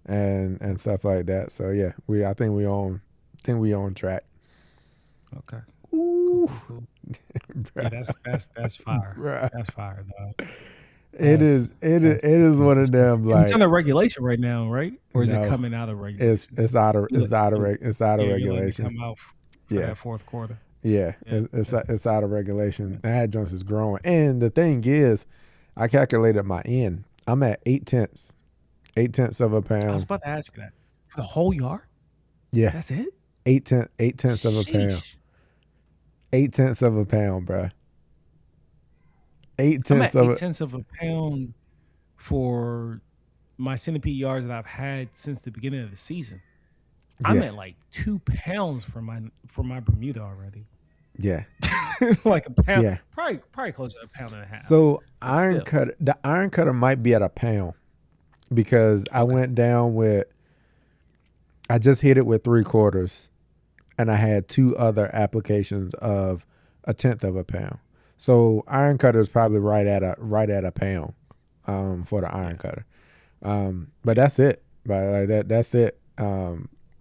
and stuff like that. So yeah, I think we on track. Okay, Ooh, cool. Yeah, bruh, that's fire. bruh. That's fire, dog. It is That's one of that's good. them And it's like under regulation right now, right? Or is it no, coming out of regulation? it's out of Yeah, you're letting it regulation. come out for Yeah. that fourth quarter. Yeah, Yeah, it's out of yeah. regulation. That joint is growing, and the thing is, I calculated my end. I'm at 8 tenths of a I was pound. about to ask you that for the whole yard. Yeah, That's it. 8 tenths of a pound. Sheesh. 8 tenths of a pound, bruh. Eight I'm tenths at of eight a tenths of a pound for my centipede yards that I've had since the beginning of the season. I'm yeah, at like 2 pounds for my Bermuda already. yeah, Like a pound, yeah. probably closer to a pound and a half. So But still, the iron cutter might be at a pound because I okay. went down with. I just hit it with 3/4, and I had two other applications of a tenth of a pound. So iron cutter is probably right at a pound, for the iron Yeah, cutter. But yeah. that's it. But like that's it.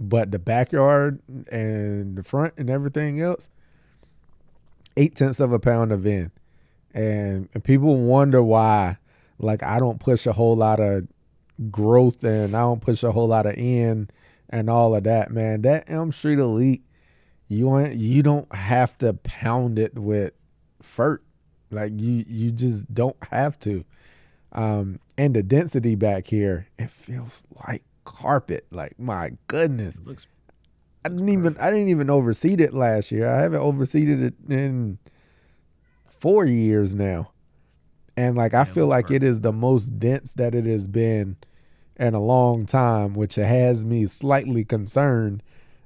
But the backyard and the front and everything else, 8 tenths of a pound of in, and people wonder why, like I don't push a whole lot of growth and I don't push a whole lot of in and all of that. Man, that Elm Street Elite, you don't have to pound it with fert. Like you just don't have to. And the density back here, it feels like carpet. Like my goodness, It looks perfect. I didn't even overseed it last year. I haven't overseeded it in 4 years now, and like I Yeah, it feel looks like it perfect. is the most dense that it has been in a long time, which has me slightly concerned.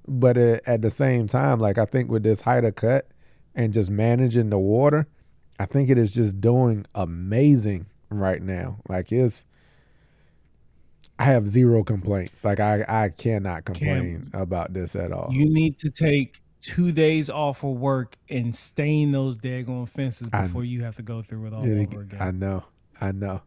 But at the same time, like I think with this height of cut and just managing the water, I think it is just doing amazing right now. Like I have zero complaints. Like I cannot complain Cam, about this at all. you need to take 2 days off of work and stain those daggone fences I before you have to go through it all over I again. know, I know,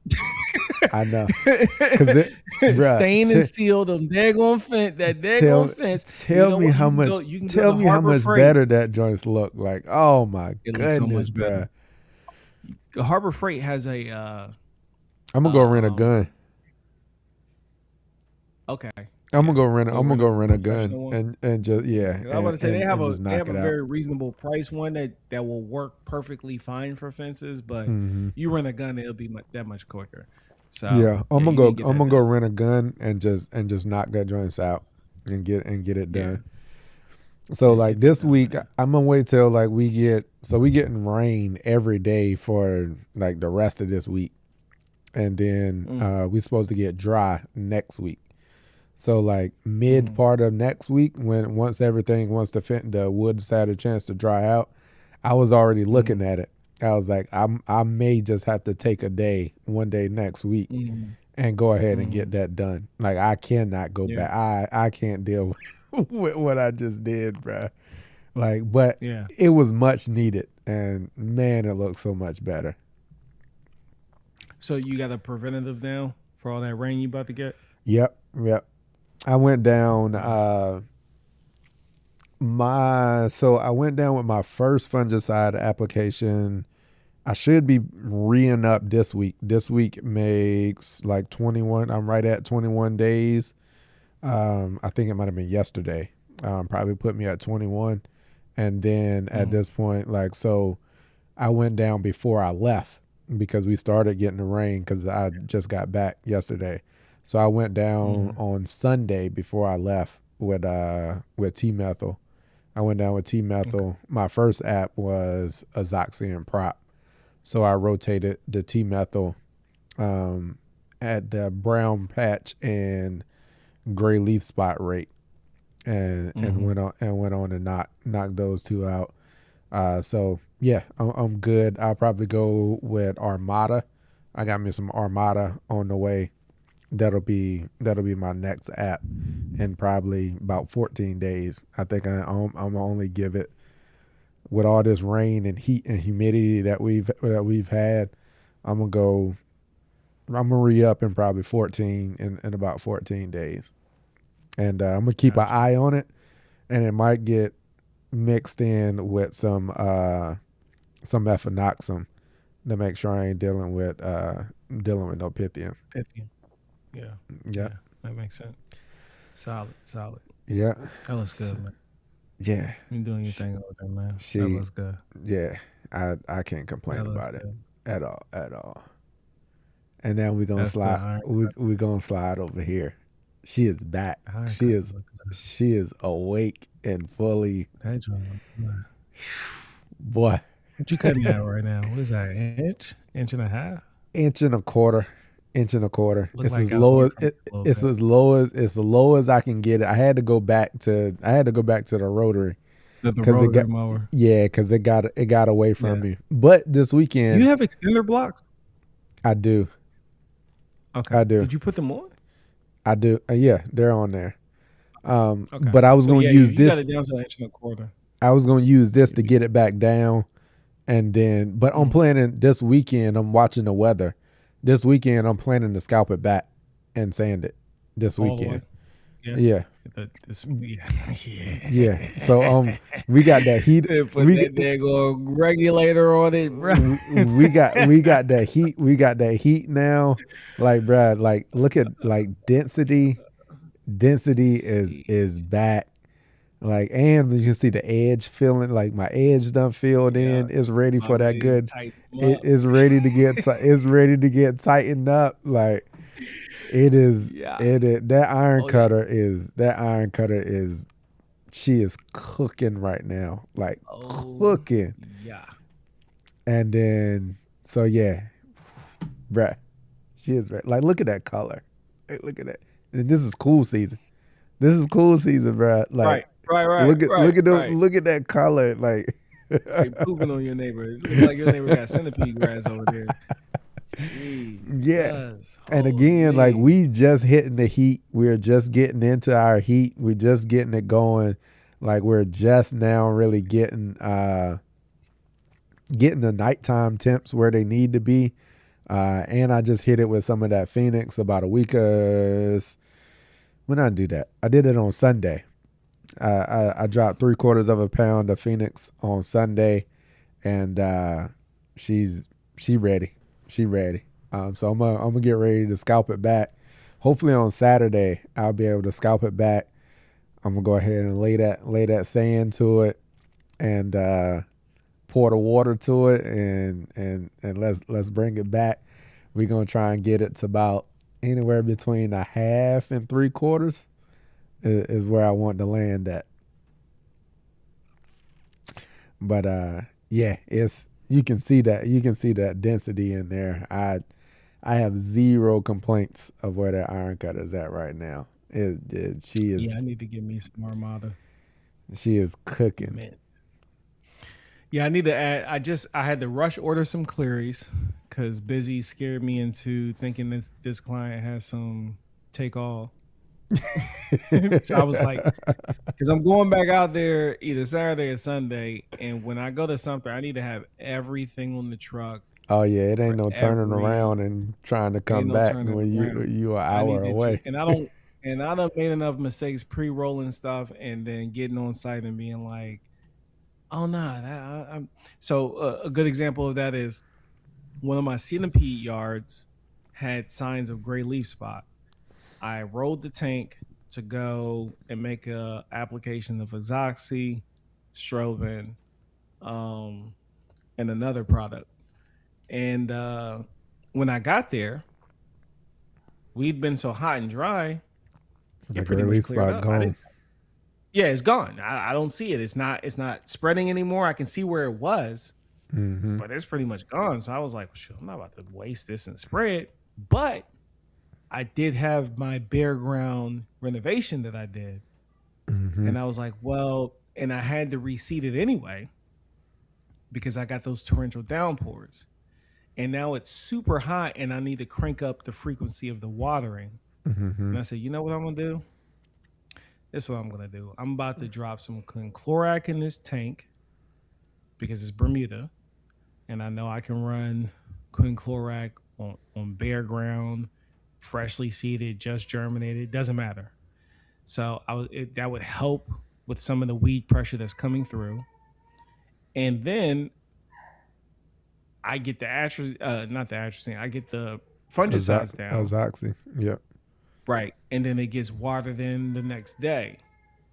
I know. Cause bruh, Stain and seal them daggone fence, that daggone tell fence. You tell know me what? how much You can go tell to me how Harbor much Freight. better that joints look. Like, oh my It looks so goodness, much better. bruh. Harbor Freight has a I'm gonna go rent a um gun. okay. I'm Yeah. gonna go rent. Go I'm gonna rent go a rent a gun professional one. and just Yeah, yeah 'cause I was about to say and just they knock have it a out. very reasonable price one that will work perfectly fine for fences, but Hmm. you rent a gun, it'll be that much quicker. So Yeah, yeah, you need to get I'm that gonna go done. rent a gun and just knock that joints out and get it Yeah, done. So yeah, like get that this done, week, man. I'm gonna wait till like we getting rain every day for like the rest of this week, and then Mm, we supposed to get dry next week. So like mid mm, part of next week, once the woods had a chance to dry out, I was already looking mm, at it, I was like, I may just have to take a day, one day next week, Mhm. and go ahead and get Mhm. that done. Like I cannot go Yeah. back. I can't deal with what I just did, bruh. Like, but Yeah. it was much needed, and man, it looks so much better. So you got a preventative now for all that rain you about to get? Yep, yep. I went down. Wow. I went down with my first fungicide application. I should be re-ing up this week. This week makes like 21. I'm right at 21 days. I think it might have been yesterday. Probably put me at 21. And then at Mhm. this point, like, so I went down before I left because we started getting the rain because I just got back yesterday. So I went down Mhm. on Sunday before I left with T methyl. I went down with T Okay. methyl. My first app was Azoxy Prop. So I rotated the T methyl at the brown patch and gray leaf spot rate, and Mhm. went on and knock those two out. So yeah, I'm good. I'll probably go with Armada. I got me some Armada on the way. That'll be my next app in probably about 14 days. I think I'm gonna only give it, with all this rain and heat and humidity that we've had. I'm gonna go. I'm gonna re up in probably 14 in about 14 days, and I'm gonna keep an Gotcha. eye on it, and it might get mixed in with some epinoxum to make sure I ain't dealing with no pythium. 50. Yeah. Yeah, Yeah. That makes sense. Solid. Solid. yeah, That looks so, good, man. yeah. You doing your She, thing over there, man. That she, looks good. yeah. I can't That complain looks about it good. at all, at all. And then we gonna That's the slide. iron We gonna slide over here. She is back. iron She cut. is Look good. she is awake and fully. That joint look good. Boy, What you cutting at right now? What is that? An inch? Inch and a half? inch and a quarter, inch and a quarter. Look like it got away from you a little bit. It's as low as I can get it. I had to go back to the rotary The because it got, rotary mower. yeah, because it got away Yeah. from me. But this Do you weekend have extender blocks? I do, Okay. I do, Did you put them on? I do. Yeah, they're on there. Okay. But I was So gonna yeah, use you got this. it down to an inch and a quarter. I was gonna use this If to you, get it back down, and then. But I'm mhm. planning this weekend. I'm watching the weather. This weekend I'm planning to scalp it back and sand it. This All the way. weekend. Yeah. Yeah, Yeah. yeah. So Yeah. we got that heat. They put We that daggone regulator on it, bro. we got that heat now. Like, bruh, like look at like density. Density is Sheesh. back. Like, and you can see the edge filling, like my edge done filled Yeah. in. It's ready My for that man good. tighten them It up. is ready to get. It's ready to get tightened up. Like it is. Yeah. It is that iron Oh yeah. cutter is. That iron cutter is. She is cooking right now. Like Oh cooking. yeah. And then so yeah, bruh, she is like look at that color. Hey, look at that. And this is cool season. This is cool season, bruh. Like Right. Right. Right. look at Right. look at them Right. look at that color. Like Straight pooping on your neighbor. It look like your neighbor got centipede grass over there. yeah. Jesus. And again, like Holy. we just hitting the heat. We're just getting into our heat. We're just getting it going. Like we're just now really getting the nighttime temps where they need to be. And I just hit it with some of that Phoenix about a week. When did I do that? I did it on Sunday. I dropped 3/4 of a pound of Phoenix on Sunday, and she ready. She ready. So I'm gonna get ready to scalp it back. Hopefully on Saturday I'll be able to scalp it back. I'm gonna go ahead and lay that sand to it, and pour the water to it, and let's bring it back. We're gonna try and get it to about anywhere between a half and 3/4 is where I want to land at. But yeah, it's you can see that density in there. I have zero complaints of where that iron cutter is at right now. She Yeah, is I need to get me some Armada she is cooking. mint. Yeah, I need to add. I had to rush order some Clearys because Busy scared me into thinking this client has some take all. So I was like, because I'm going back out there either Saturday or Sunday, and when I go to something, I need to have everything on the truck Oh yeah, it ain't for no turning every. around and trying to Ain't come no back turning when around. you an I hour needed to, away. and I done made enough mistakes pre-rolling stuff and then getting on site and being like, oh no, I'm. So a good example of that is one of my centipede yards had signs of gray leaf spot. I rolled the tank to go and make a application of Azoxy, Strobin, um, and another product. And when I got there, we'd been so hot and dry, it That pretty gray much leaf cleared spot up. I gone. didn't. Yeah, it's gone. I don't see it. It's not spreading anymore. I can see where it was, Mm-hmm. but it's pretty much gone. So I was like, well, I'm not about to waste this and spray it. But I did have my bare ground renovation that I did. Mm-hmm. And I was like, well, and I had to reseed it anyway because I got those torrential downpours. And now it's super hot and I need to crank up the frequency of the watering. Mm-hmm. And I said, you know what I'm going to do? This is what I'm going to do. I'm about to drop some chloric in this tank because it's Bermuda. And I know I can run quinclorac on bare ground, freshly seeded, just germinated. Doesn't matter. So that would help with some of the weed pressure that's coming through. And then I get the not the atrazine. I get the fungicides down, Azoxy. Yep. right? And then it gets watered in the next day,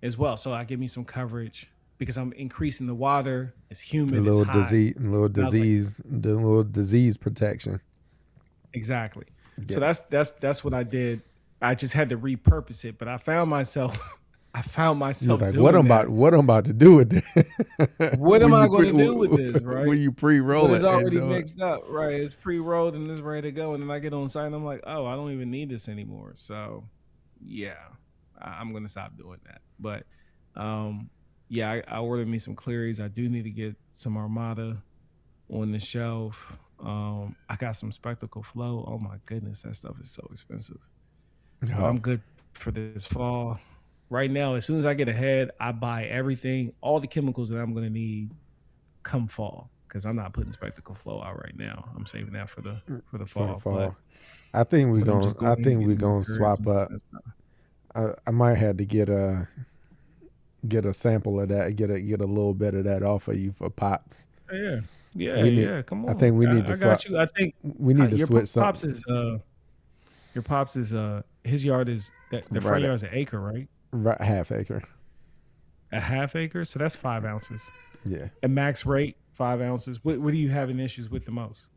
as well. So I give me some coverage because I'm increasing the water. It's humid. It's hot. And I was like, The little disease protection. exactly. So Yeah. that's what I did. I just had to repurpose it, but I found myself He's like, doing that. what I'm about to do with this? What am I going to do with this, When right? you When pre-roll it's it and already do it. mixed up, right? It's pre-rolled and it's ready to go, and then I get on site and I'm like, oh, I don't even need this anymore. So, yeah, I'm gonna stop doing that. But, yeah, I ordered me some Clearys. I do need to get some Armada on the shelf. I got some Spectacle Flow. Oh my goodness, that stuff is so expensive. But Oh, I'm good for this fall. Right now, as soon as I get ahead, I buy everything, all the chemicals that I'm gonna need come fall because I'm not putting Spectacle Flow out right now. I'm saving that for the for the fall. But fall. I think we but I'm going just I going and think we getting the gonna materials swap and up. that stuff. I might have to get a sample of that, get a little bit of that off of you for pops. Yeah, yeah, We need yeah. Come I on, think we need to I got swap. you. I think We need to your switch pops something is his yard is that the front right at yard is an acre, right? right half acre. A half acre, so that's 5 ounces. Yeah. At max rate, 5 ounces. What are you having issues with the most?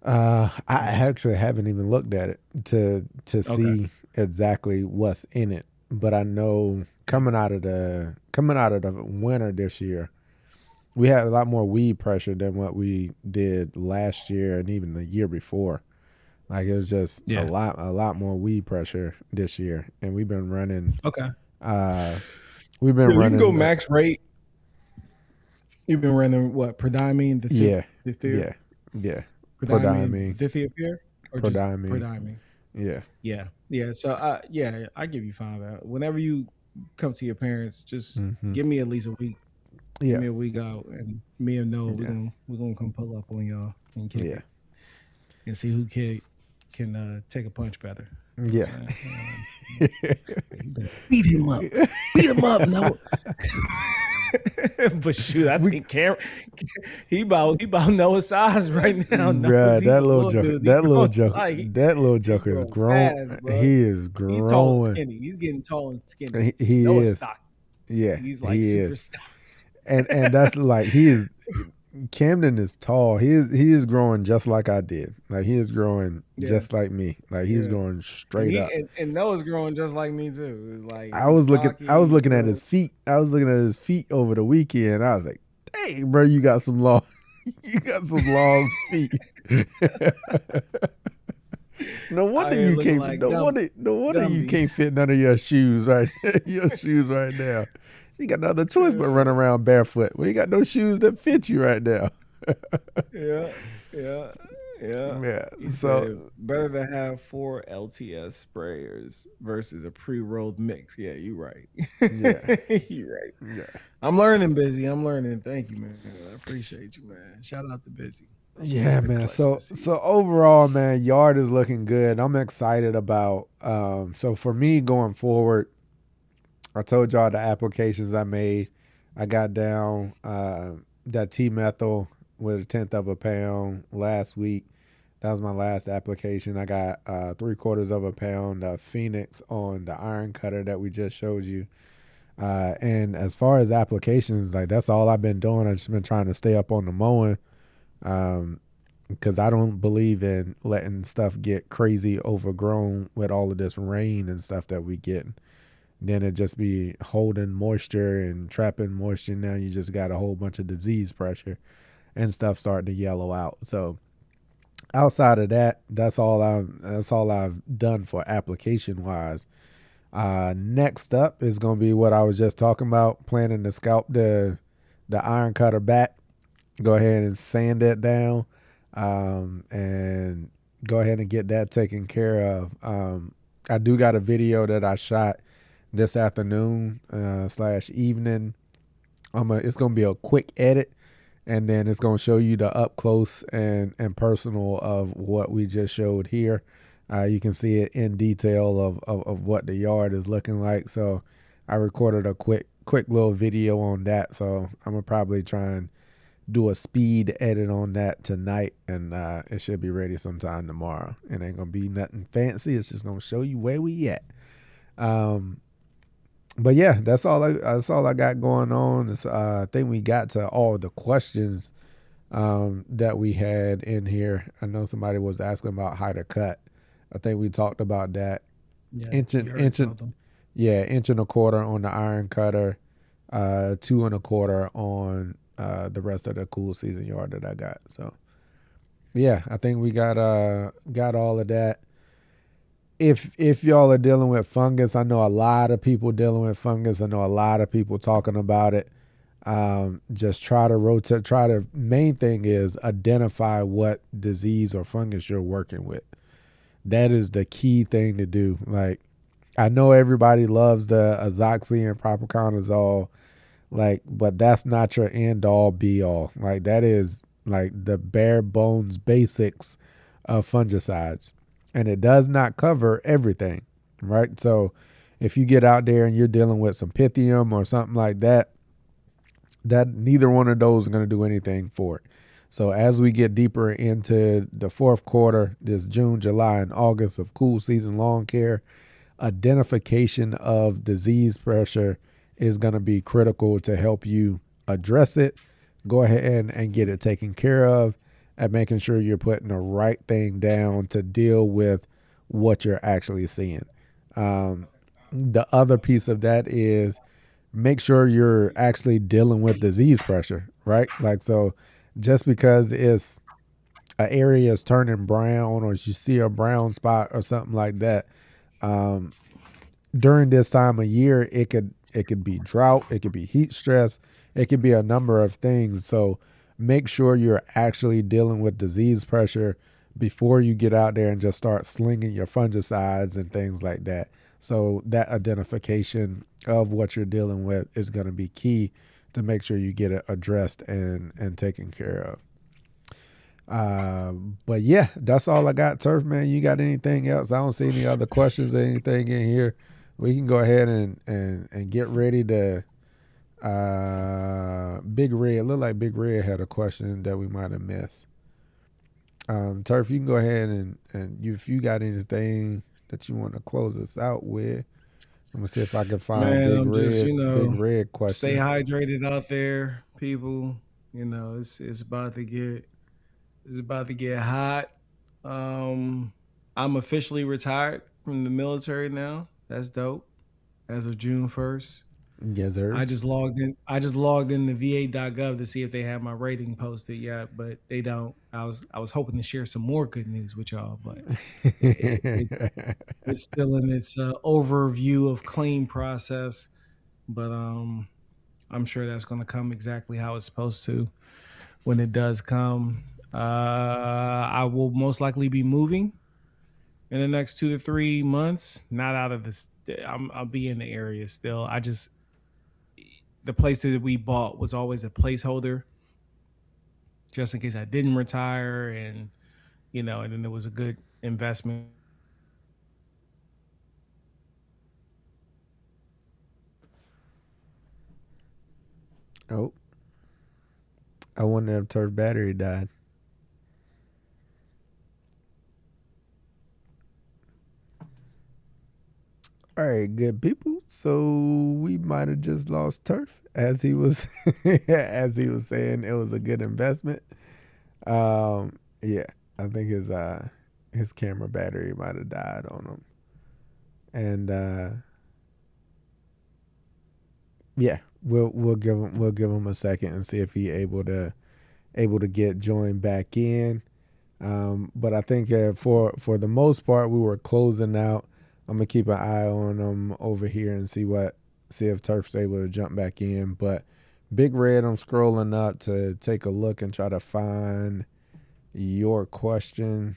I actually haven't even looked at it to Okay. see exactly what's in it, but I know Yeah. coming out of the winter this year, we had a lot more weed pressure than what we did last year and even the year before. Like it was just Yeah. a lot more weed pressure this year, and Okay. uh, we've been Yeah, you can go running, max rate. You've been running what? Prodiamine, yeah, diphtheria, yeah, yeah, prodiamine, prodiamine, dithiopyr, or just prodiamine, prodiamine? yeah, Yeah, yeah. So, yeah, I give you 5 out. Whenever you come to your parents, just hmm, give me at least a week. Give yeah, me a week out, and me and Noah, yeah, we're gonna come pull up on y'all and kick yeah, it and see who can take a punch better. You know yeah. what I'm saying? You better beat him up. Beat him up, Noah. But shoot, I we think he about Noah's size right now. Noah's Bruh, he's a little dude. that little He joker is grows grown. fast, bro. He is He's tall and growing. skinny. He's getting tall and skinny. He Noah's is. stocky. Yeah, He's like he super is. stocky. And that's like he is. Camden is tall. He is growing just like I did. Like he is growing Yeah, just like me. Like he's yeah. growing And straight he up. and Noah's growing just like me too. It's like I he's was looking. I was stocky. He's looking at his growing. feet. I was looking at his feet over the weekend. I was like, "Dang, bro, you got some long. You got some long feet." No Out wonder here you looking can't. like No wonder you Gumby. can't fit none of your shoes right. Your shoes right now. You got no other choice but run Yeah, around barefoot. Well, you got no shoes that fit you right now. yeah, yeah, yeah. Yeah. He So said better to have four LTS sprayers versus a pre-rolled mix. Yeah, you right. yeah, You right. yeah, I'm learning, busy. I'm learning. Thank you, man. I appreciate you, man. Shout out to busy. It's yeah, been man. clutch So this season. so overall, man, yard is looking good. I'm excited about. So for me going forward, I told y'all the applications I made. I got down that T methyl with a tenth of a pound last week. That was my last application. I got 3/4 of a pound of Phoenix on the iron cutter that we just showed you. And as far as applications, like that's all I've been doing. I've just been trying to stay up on the mowing um, because I don't believe in letting stuff get crazy overgrown with all of this rain and stuff that we get. Then it just be holding moisture and trapping moisture. Now you just got a whole bunch of disease pressure and stuff starting to yellow out. So outside of that, that's all I've done for application wise. Next up is gonna be what I was just talking about, planning to scalp the iron cutter back. Go ahead and sand it down, and go ahead and get that taken care of. I do got a video that I shot this afternoon slash evening. It's gonna be a quick edit, and then it's gonna show you the up close and personal of what we just showed here. You can see it in detail of what the yard is looking like. So I recorded a quick little video on that. So I'm gonna probably try and do a speed edit on that tonight, and it should be ready sometime tomorrow. It ain't gonna be nothing fancy. It's just gonna show you where we at. Um, but yeah, that's all I got going on. I think we got to all the questions that we had in here. I know somebody was asking about how to cut. I think we talked about that. Yeah, Inch and you already inch and told them. yeah, inch and a quarter on the iron cutter, 2 1/4 on the rest of the cool season yard that I got. So yeah, I think we got all of that. If y'all are dealing with fungus, I know a lot of people dealing with fungus. I know a lot of people talking about it. Just try to rotate. Try to main thing is identify what disease or fungus you're working with. That is the key thing to do. Like I know everybody loves the azoxy and propiconazole, like, but that's not your end all be all. Like that is like the bare bones basics of fungicides, and it does not cover everything, right? So if you get out there and you're dealing with some pythium or something like that, that neither one of those are going to do anything for it. So as we get deeper into the fourth quarter, this June, July, and August of cool season lawn care, identification of disease pressure is going to be critical to help you address it. Go ahead and get it taken care of, and making sure you're putting the right thing down to deal with what you're actually seeing. Um, the other piece of that is make sure you're actually dealing with disease pressure, right? Like, so just because it's an area is turning brown or you see a brown spot or something like that, um, during this time of year, it could be drought, it could be heat stress, it could be a number of things. So make sure you're actually dealing with disease pressure before you get out there and just start slinging your fungicides and things like that. So that identification of what you're dealing with is going to be key to make sure you get it addressed and taken care of. But yeah, that's all I got, Turf man. You got anything else? I don't see any other questions or anything in here. We can go ahead and get ready to. Big Red looked like Big Red had a question that we might have missed. Turf, you can go ahead and if you got anything that you want to close us out with, I'm gonna see if I can find Man, I'm just, Big Red stay question. hydrated out there, people. It's about to get hot. Um, I'm officially retired from the military now. That's dope. As of June 1st. Yes, sir. I just logged in to va.gov to see if they have my rating posted yet, but they don't. I was hoping to share some more good news with y'all, but it's still in its overview of claim process. But I'm sure that's going to come exactly how it's supposed to when it does come. I will most likely be moving in the next 2 to 3 months. Not out of this. I'll be in the area still. I just the place that we bought was always a placeholder, just in case I didn't retire, and and then there was a good investment. Oh, I wonder if Turf battery died. All right, good people. So we might have just lost Turf as he was as he was saying it was a good investment. Yeah, I think his camera battery might have died on him, and yeah, we'll give him a second and see if he able to get joined back in. But I think for the most part, we were closing out. I'm gonna keep an eye on them over here and see if Turf's able to jump back in. But Big Red, I'm scrolling up to take a look and try to find your question.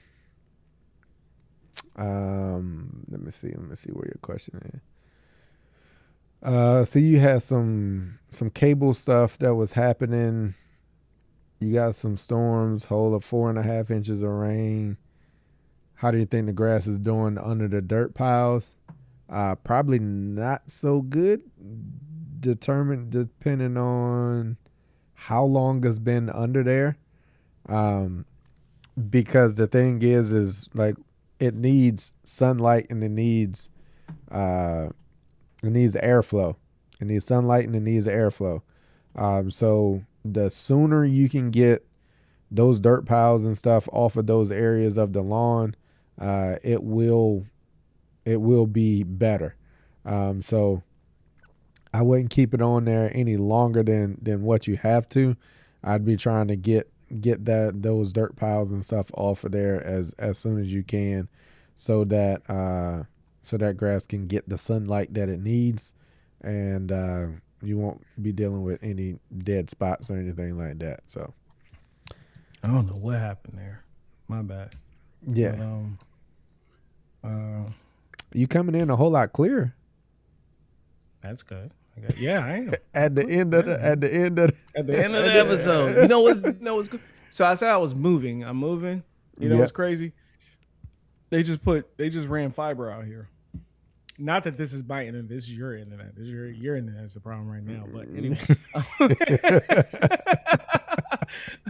Let me see. Let me see where your question is. So you had some cable stuff that was happening. You got some storms, whole of 4.5 inches of rain. How do you think the grass is doing under the dirt piles? Probably not so good. Depending on how long it's been under there. Um, because the thing is like it needs sunlight and uh, it needs airflow. It needs sunlight and it needs airflow. So the sooner you can get those dirt piles and stuff off of those areas of the lawn, it will be better. So I wouldn't keep it on there any longer than what you have to. I'd be trying to get those dirt piles and stuff off of there as soon as you can, so that grass can get the sunlight that it needs, and you won't be dealing with any dead spots or anything like that. So I don't know what happened there. My bad. yeah, But uh, you coming in a whole lot clearer that's good. Yeah, I am. at I'm the good. end of Yeah, the at man. the end of At the end of the episode, the, what's good? So I said I was moving. I'm moving. You know yeah. what's crazy? They just ran fiber out here. Not that this is my internet. This is your internet. This is your internet is the problem right now. But anyway,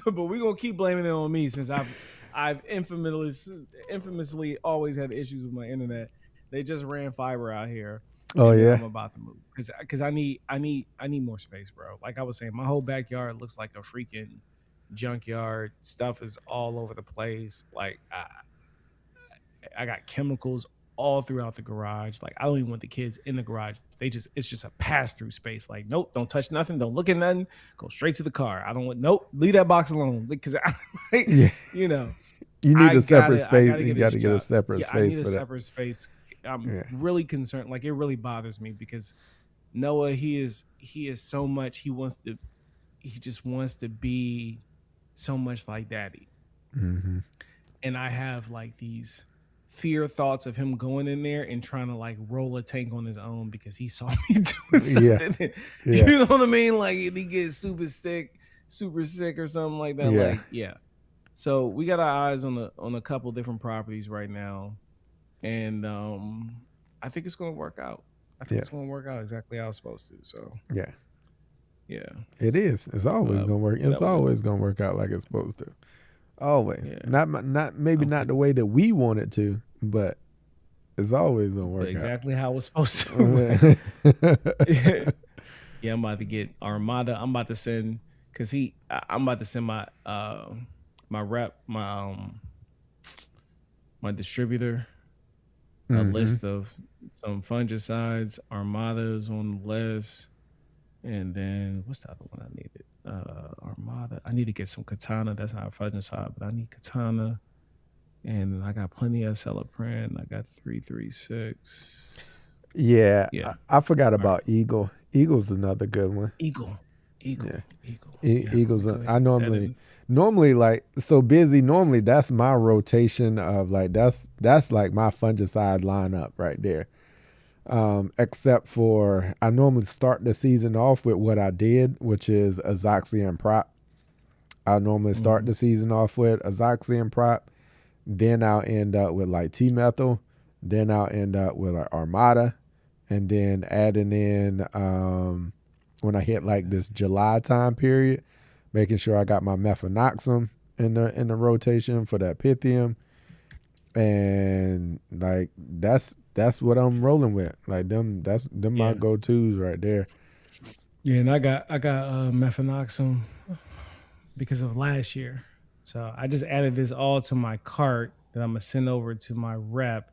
but we're gonna keep blaming it on me since I've infamously always had issues with my internet. They just ran fiber out here, Oh and then yeah. I'm about to move because I need more space, bro. Like I was saying, my whole backyard looks like a freaking junkyard. Stuff is all over the place. Like I got chemicals all throughout the garage. Like I don't even want the kids in the garage. It's just a pass through space. Like nope, don't touch nothing, don't look at nothing. Go straight to the car. I don't want nope, leave that box alone because like, Yeah. you know You need I a separate gotta I space. gotta You get got this to get a job. separate Yeah, I need space a for that. separate space. I'm Yeah. really concerned. Like it really bothers me because Noah he is so much. He just wants to be so much like daddy, Hmm. and I have like these fear thoughts of him going in there and trying to like roll a tank on his own because he saw me doing Yeah. something. Yeah. You know what I mean? Like he gets super sick or something like that. Yeah. Like yeah. So we got our eyes on a couple different properties right now, and I think it's gonna work out. I think Yeah. it's gonna work out exactly how it's supposed to. So Yeah. yeah, It is. It's always uh, gonna work. that It's was it. always gonna work out like it's supposed to. Always. Yeah, Not maybe I'm not good. the way that we want it to, but it's always gonna But work out. exactly how it's supposed to. Right. Yeah, I'm about to get Armada. I'm about to send because I'm about to send my rep my distributor a Hmm. list of some fungicides. Armada's on the list, and then what's the other one I needed? Armada. I need to get some Katana. That's not a fungicide, but I need Katana, and I got plenty of Celebrin. I got 336. Yeah, Yeah. I forgot All right. about Eagle. Eagle's another good one. Eagle, Yeah. Eagle. Yeah, I'm gonna Eagles. go ahead I and put that normally in. normally like so busy. Normally that's my rotation of like that's like my fungicide lineup right there. Except for I normally start the season off with what I did, which is Azoxy and Prop. I normally start Hmm. the season off with Azoxy and Prop. Then I'll end up with like T methyl. Then I'll end up with like Armada, and then adding in when I hit like this July time period, making sure I got my mefenoxam in the rotation for that pythium, and like that's what I'm rolling with. Like them my Yeah, go tos right there. yeah, and I got mefenoxam because of last year. So I just added this all to my cart that I'm gonna send over to my rep.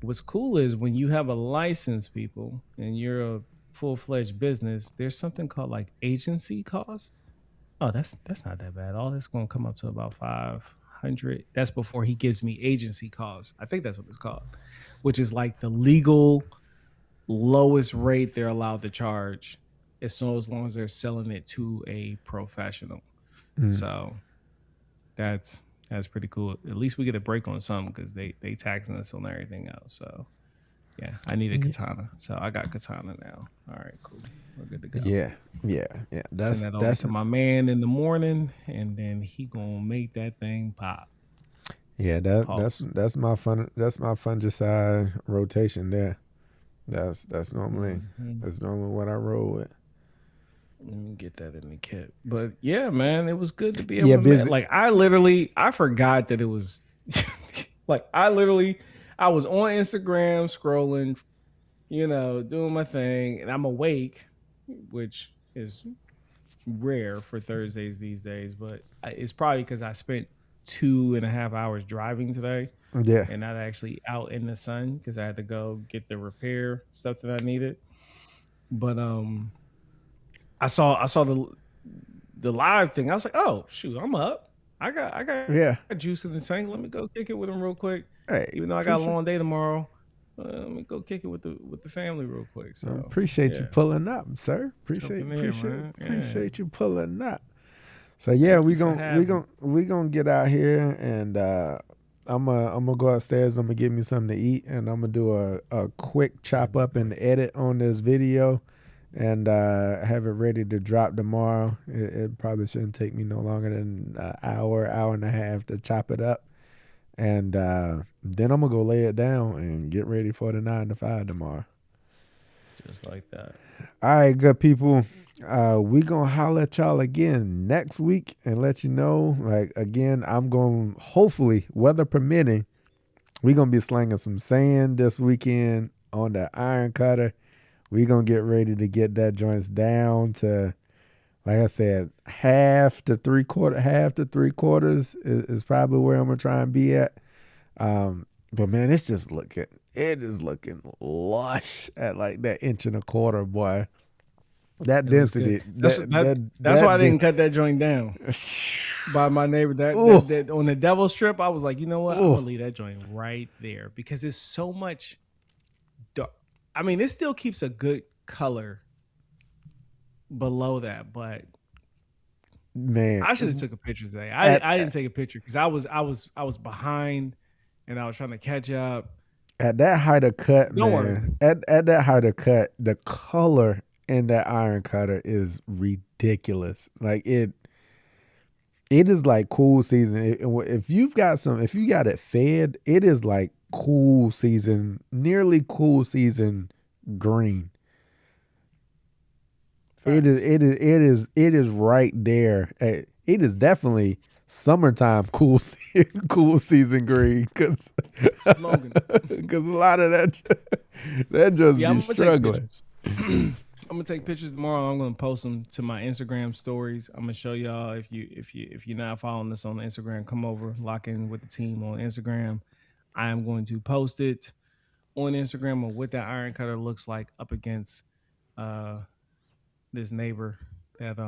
What's cool is when you have a license, people, and you're a full fledged business, there's something called like agency cost. Oh, that's not that bad. All this gonna come up to about 500. That's before he gives me agency costs. I think that's what it's called, which is like the legal lowest rate they're allowed to charge, as long as they're selling it to a professional. Mm. So that's that's pretty cool. At least we get a break on some because they taxing us on everything else. So yeah, I need a Yeah, katana. So I got katana now. All right, cool. We're good to go. yeah, yeah, yeah. Send that over to my man in the morning, and then he gonna make that thing pop. yeah. Pause. That's my fungicide rotation there. Hmm. That's normally what I roll with. Let me get that in the kit. But yeah, man, it was good to be able Yeah, to make. busy. Like I forgot that it was. like I was on Instagram scrolling, doing my thing, and I'm awake, which is rare for Thursdays these days. But it's probably because I spent 2.5 hours driving today Yeah, and not actually out in the sun because I had to go get the repair stuff that I needed. But I saw the live thing. I was like, oh shoot, I'm up. I got yeah. juice in the tank. Let me go kick it with him real quick. Hey, Even though I got a appreciate long day tomorrow, let me go kick it with the family real quick. So appreciate you yeah, pulling up, sir. jumping in, man. Yeah, Appreciate you pulling up. So yeah, thank you for having. we gonna get out here and I'm gonna go upstairs. I'm gonna get me something to eat, and I'm gonna do a quick Yeah, chop be up and quick. edit on this video, and have it ready to drop tomorrow. It probably shouldn't take me no longer than an hour and a half to chop it up, and then I'm gonna go lay it down and get ready for the 9 to 5 tomorrow. Just like that. All right, good people. We gonna holler at y'all again next week and let you know. Like again, I'm going hopefully weather permitting. We gonna be slinging some sand this weekend on the iron cutter. We gonna get ready to get that joints down to, like I said, half to three quarters is probably where I'm gonna try and be at. But man, it is looking lush at like that inch and a quarter, boy. That It looks good. density, That's that's why I didn't cut that joint down by my neighbor. That oh, that, that on the devil strip, I was like, you know what? I'm gonna oh, leave that joint right there because it's so much dark. I mean, it still keeps a good color below that, but man, I should have took a picture today. at, I at didn't take a picture because I was behind and I was trying to catch up. at that height of cut, Don't worry. man, at that height of cut, the color in that iron cutter is ridiculous. Like it is like cool season. If you got it fed, it is like cool season, nearly cool season green. Facts. It is right there. It is definitely summertime cool cool season green because Smoking. a lot of that just Yeah, be I'm gonna take struggling. pictures. I'm gonna take pictures tomorrow. I'm gonna post them to my Instagram stories. I'm gonna show y'all if you're not following us on Instagram, come over, lock in with the team on Instagram. I am going to post it on Instagram of what that iron cutter looks like up against uh this neighbor that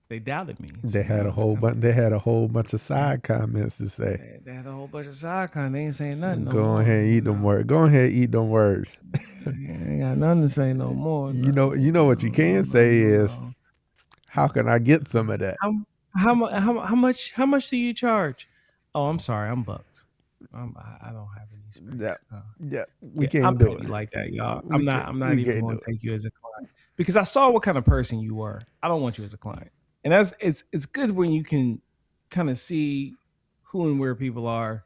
They doubted me. So They you had know, a it's whole kind of bunch. They it's had a whole bunch of side comments to say. they had a whole bunch of side con. They ain't saying nothing no Go more. ahead, and You eat them know, words. Go ahead, eat them words. they ain't got nothing to say no more. You No, know what you no, no, can no, say no, is, no. how can I get some of that? How how much do you charge? Oh, I'm sorry, I'm bucked. I don't have any Yeah, space. yeah, we Yeah, I'm can't do it. petty like that, y'all. I'm not We even can't do going to it. take you as a client because I saw what kind of person you were. I don't want you as a client, and that's it's good when you can kind of see who and where people are,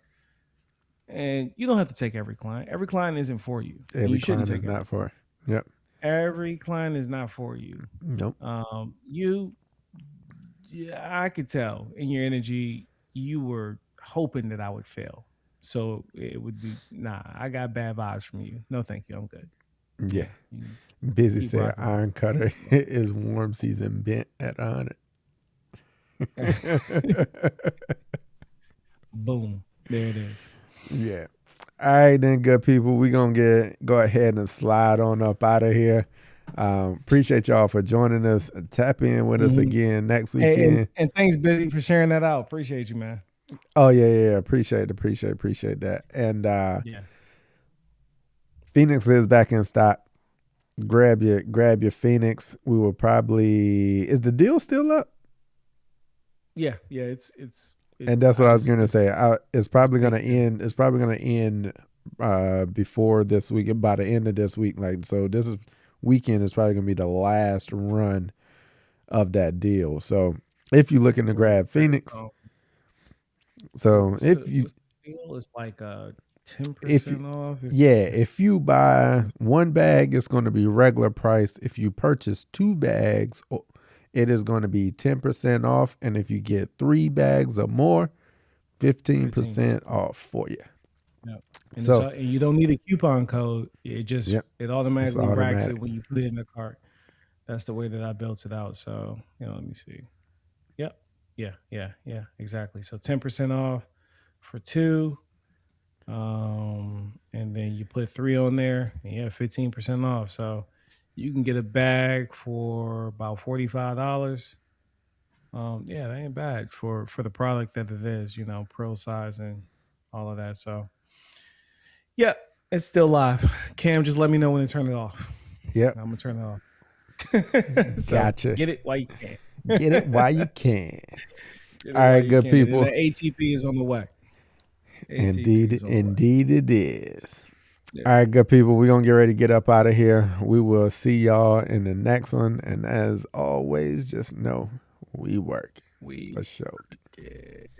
and you don't have to take every client. Every client isn't for you, and Every you shouldn't client take is every not for. client. Yep. Every client is not for you. Nope. You, yeah, I could tell in your energy you were hoping that I would fail. So it would be nah. I got bad vibes from you. No, thank you. I'm good. Yeah. Yeah, you Busy keep said rocking with iron cutter is warm season bent at 100. me. Boom. There it is. Yeah. All right, then, good people. We're going to go ahead and slide on up out of here. Appreciate y'all for joining us. Tap in with us Mhm. again next weekend. And thanks, Busy, for sharing that out. Appreciate you, man. Oh, yeah, yeah. Appreciate that. And Yeah. Phoenix is back in stock. Grab your Phoenix. We will probably, is the deal still up? Yeah. Yeah. And It's that's I what I was just gonna say. It's it's probably gonna big. end. It's probably gonna end before this week. By the end of this week, like so, this is weekend is probably gonna be the last run of that deal. So if you're looking to Right. grab Phoenix, Um, so what's the deal? It's like 10% off if you buy if one bag, it's going to be regular price. If you purchase two bags, it is going to be 10% off, and if you get three bags or more, 15% 15%. off for you. Yeah. So And you don't need a coupon code. yep, It it's automatically racks it automatic. when you put it in the cart. That's the way that I built it out. So, let me see. Yep. Yeah, exactly. So 10% off for two. And then you put three on there, and you have 15% off. So you can get a bag for about $45. Yeah, that ain't bad for the product that it is, pro size and all of that. So yeah, it's still live. Cam, just let me know when to turn it off. Yep, I'm gonna turn it off. So gotcha. get it while you can. Get it while you can. Get it All while right, you good can. And then people. the ATP is on the way. ATP Indeed, is on the way. indeed it is. Yeah. All right, good people. We're going to get ready to get up out of here. We will see y'all in the next one. And as always, just know we work We for sure. get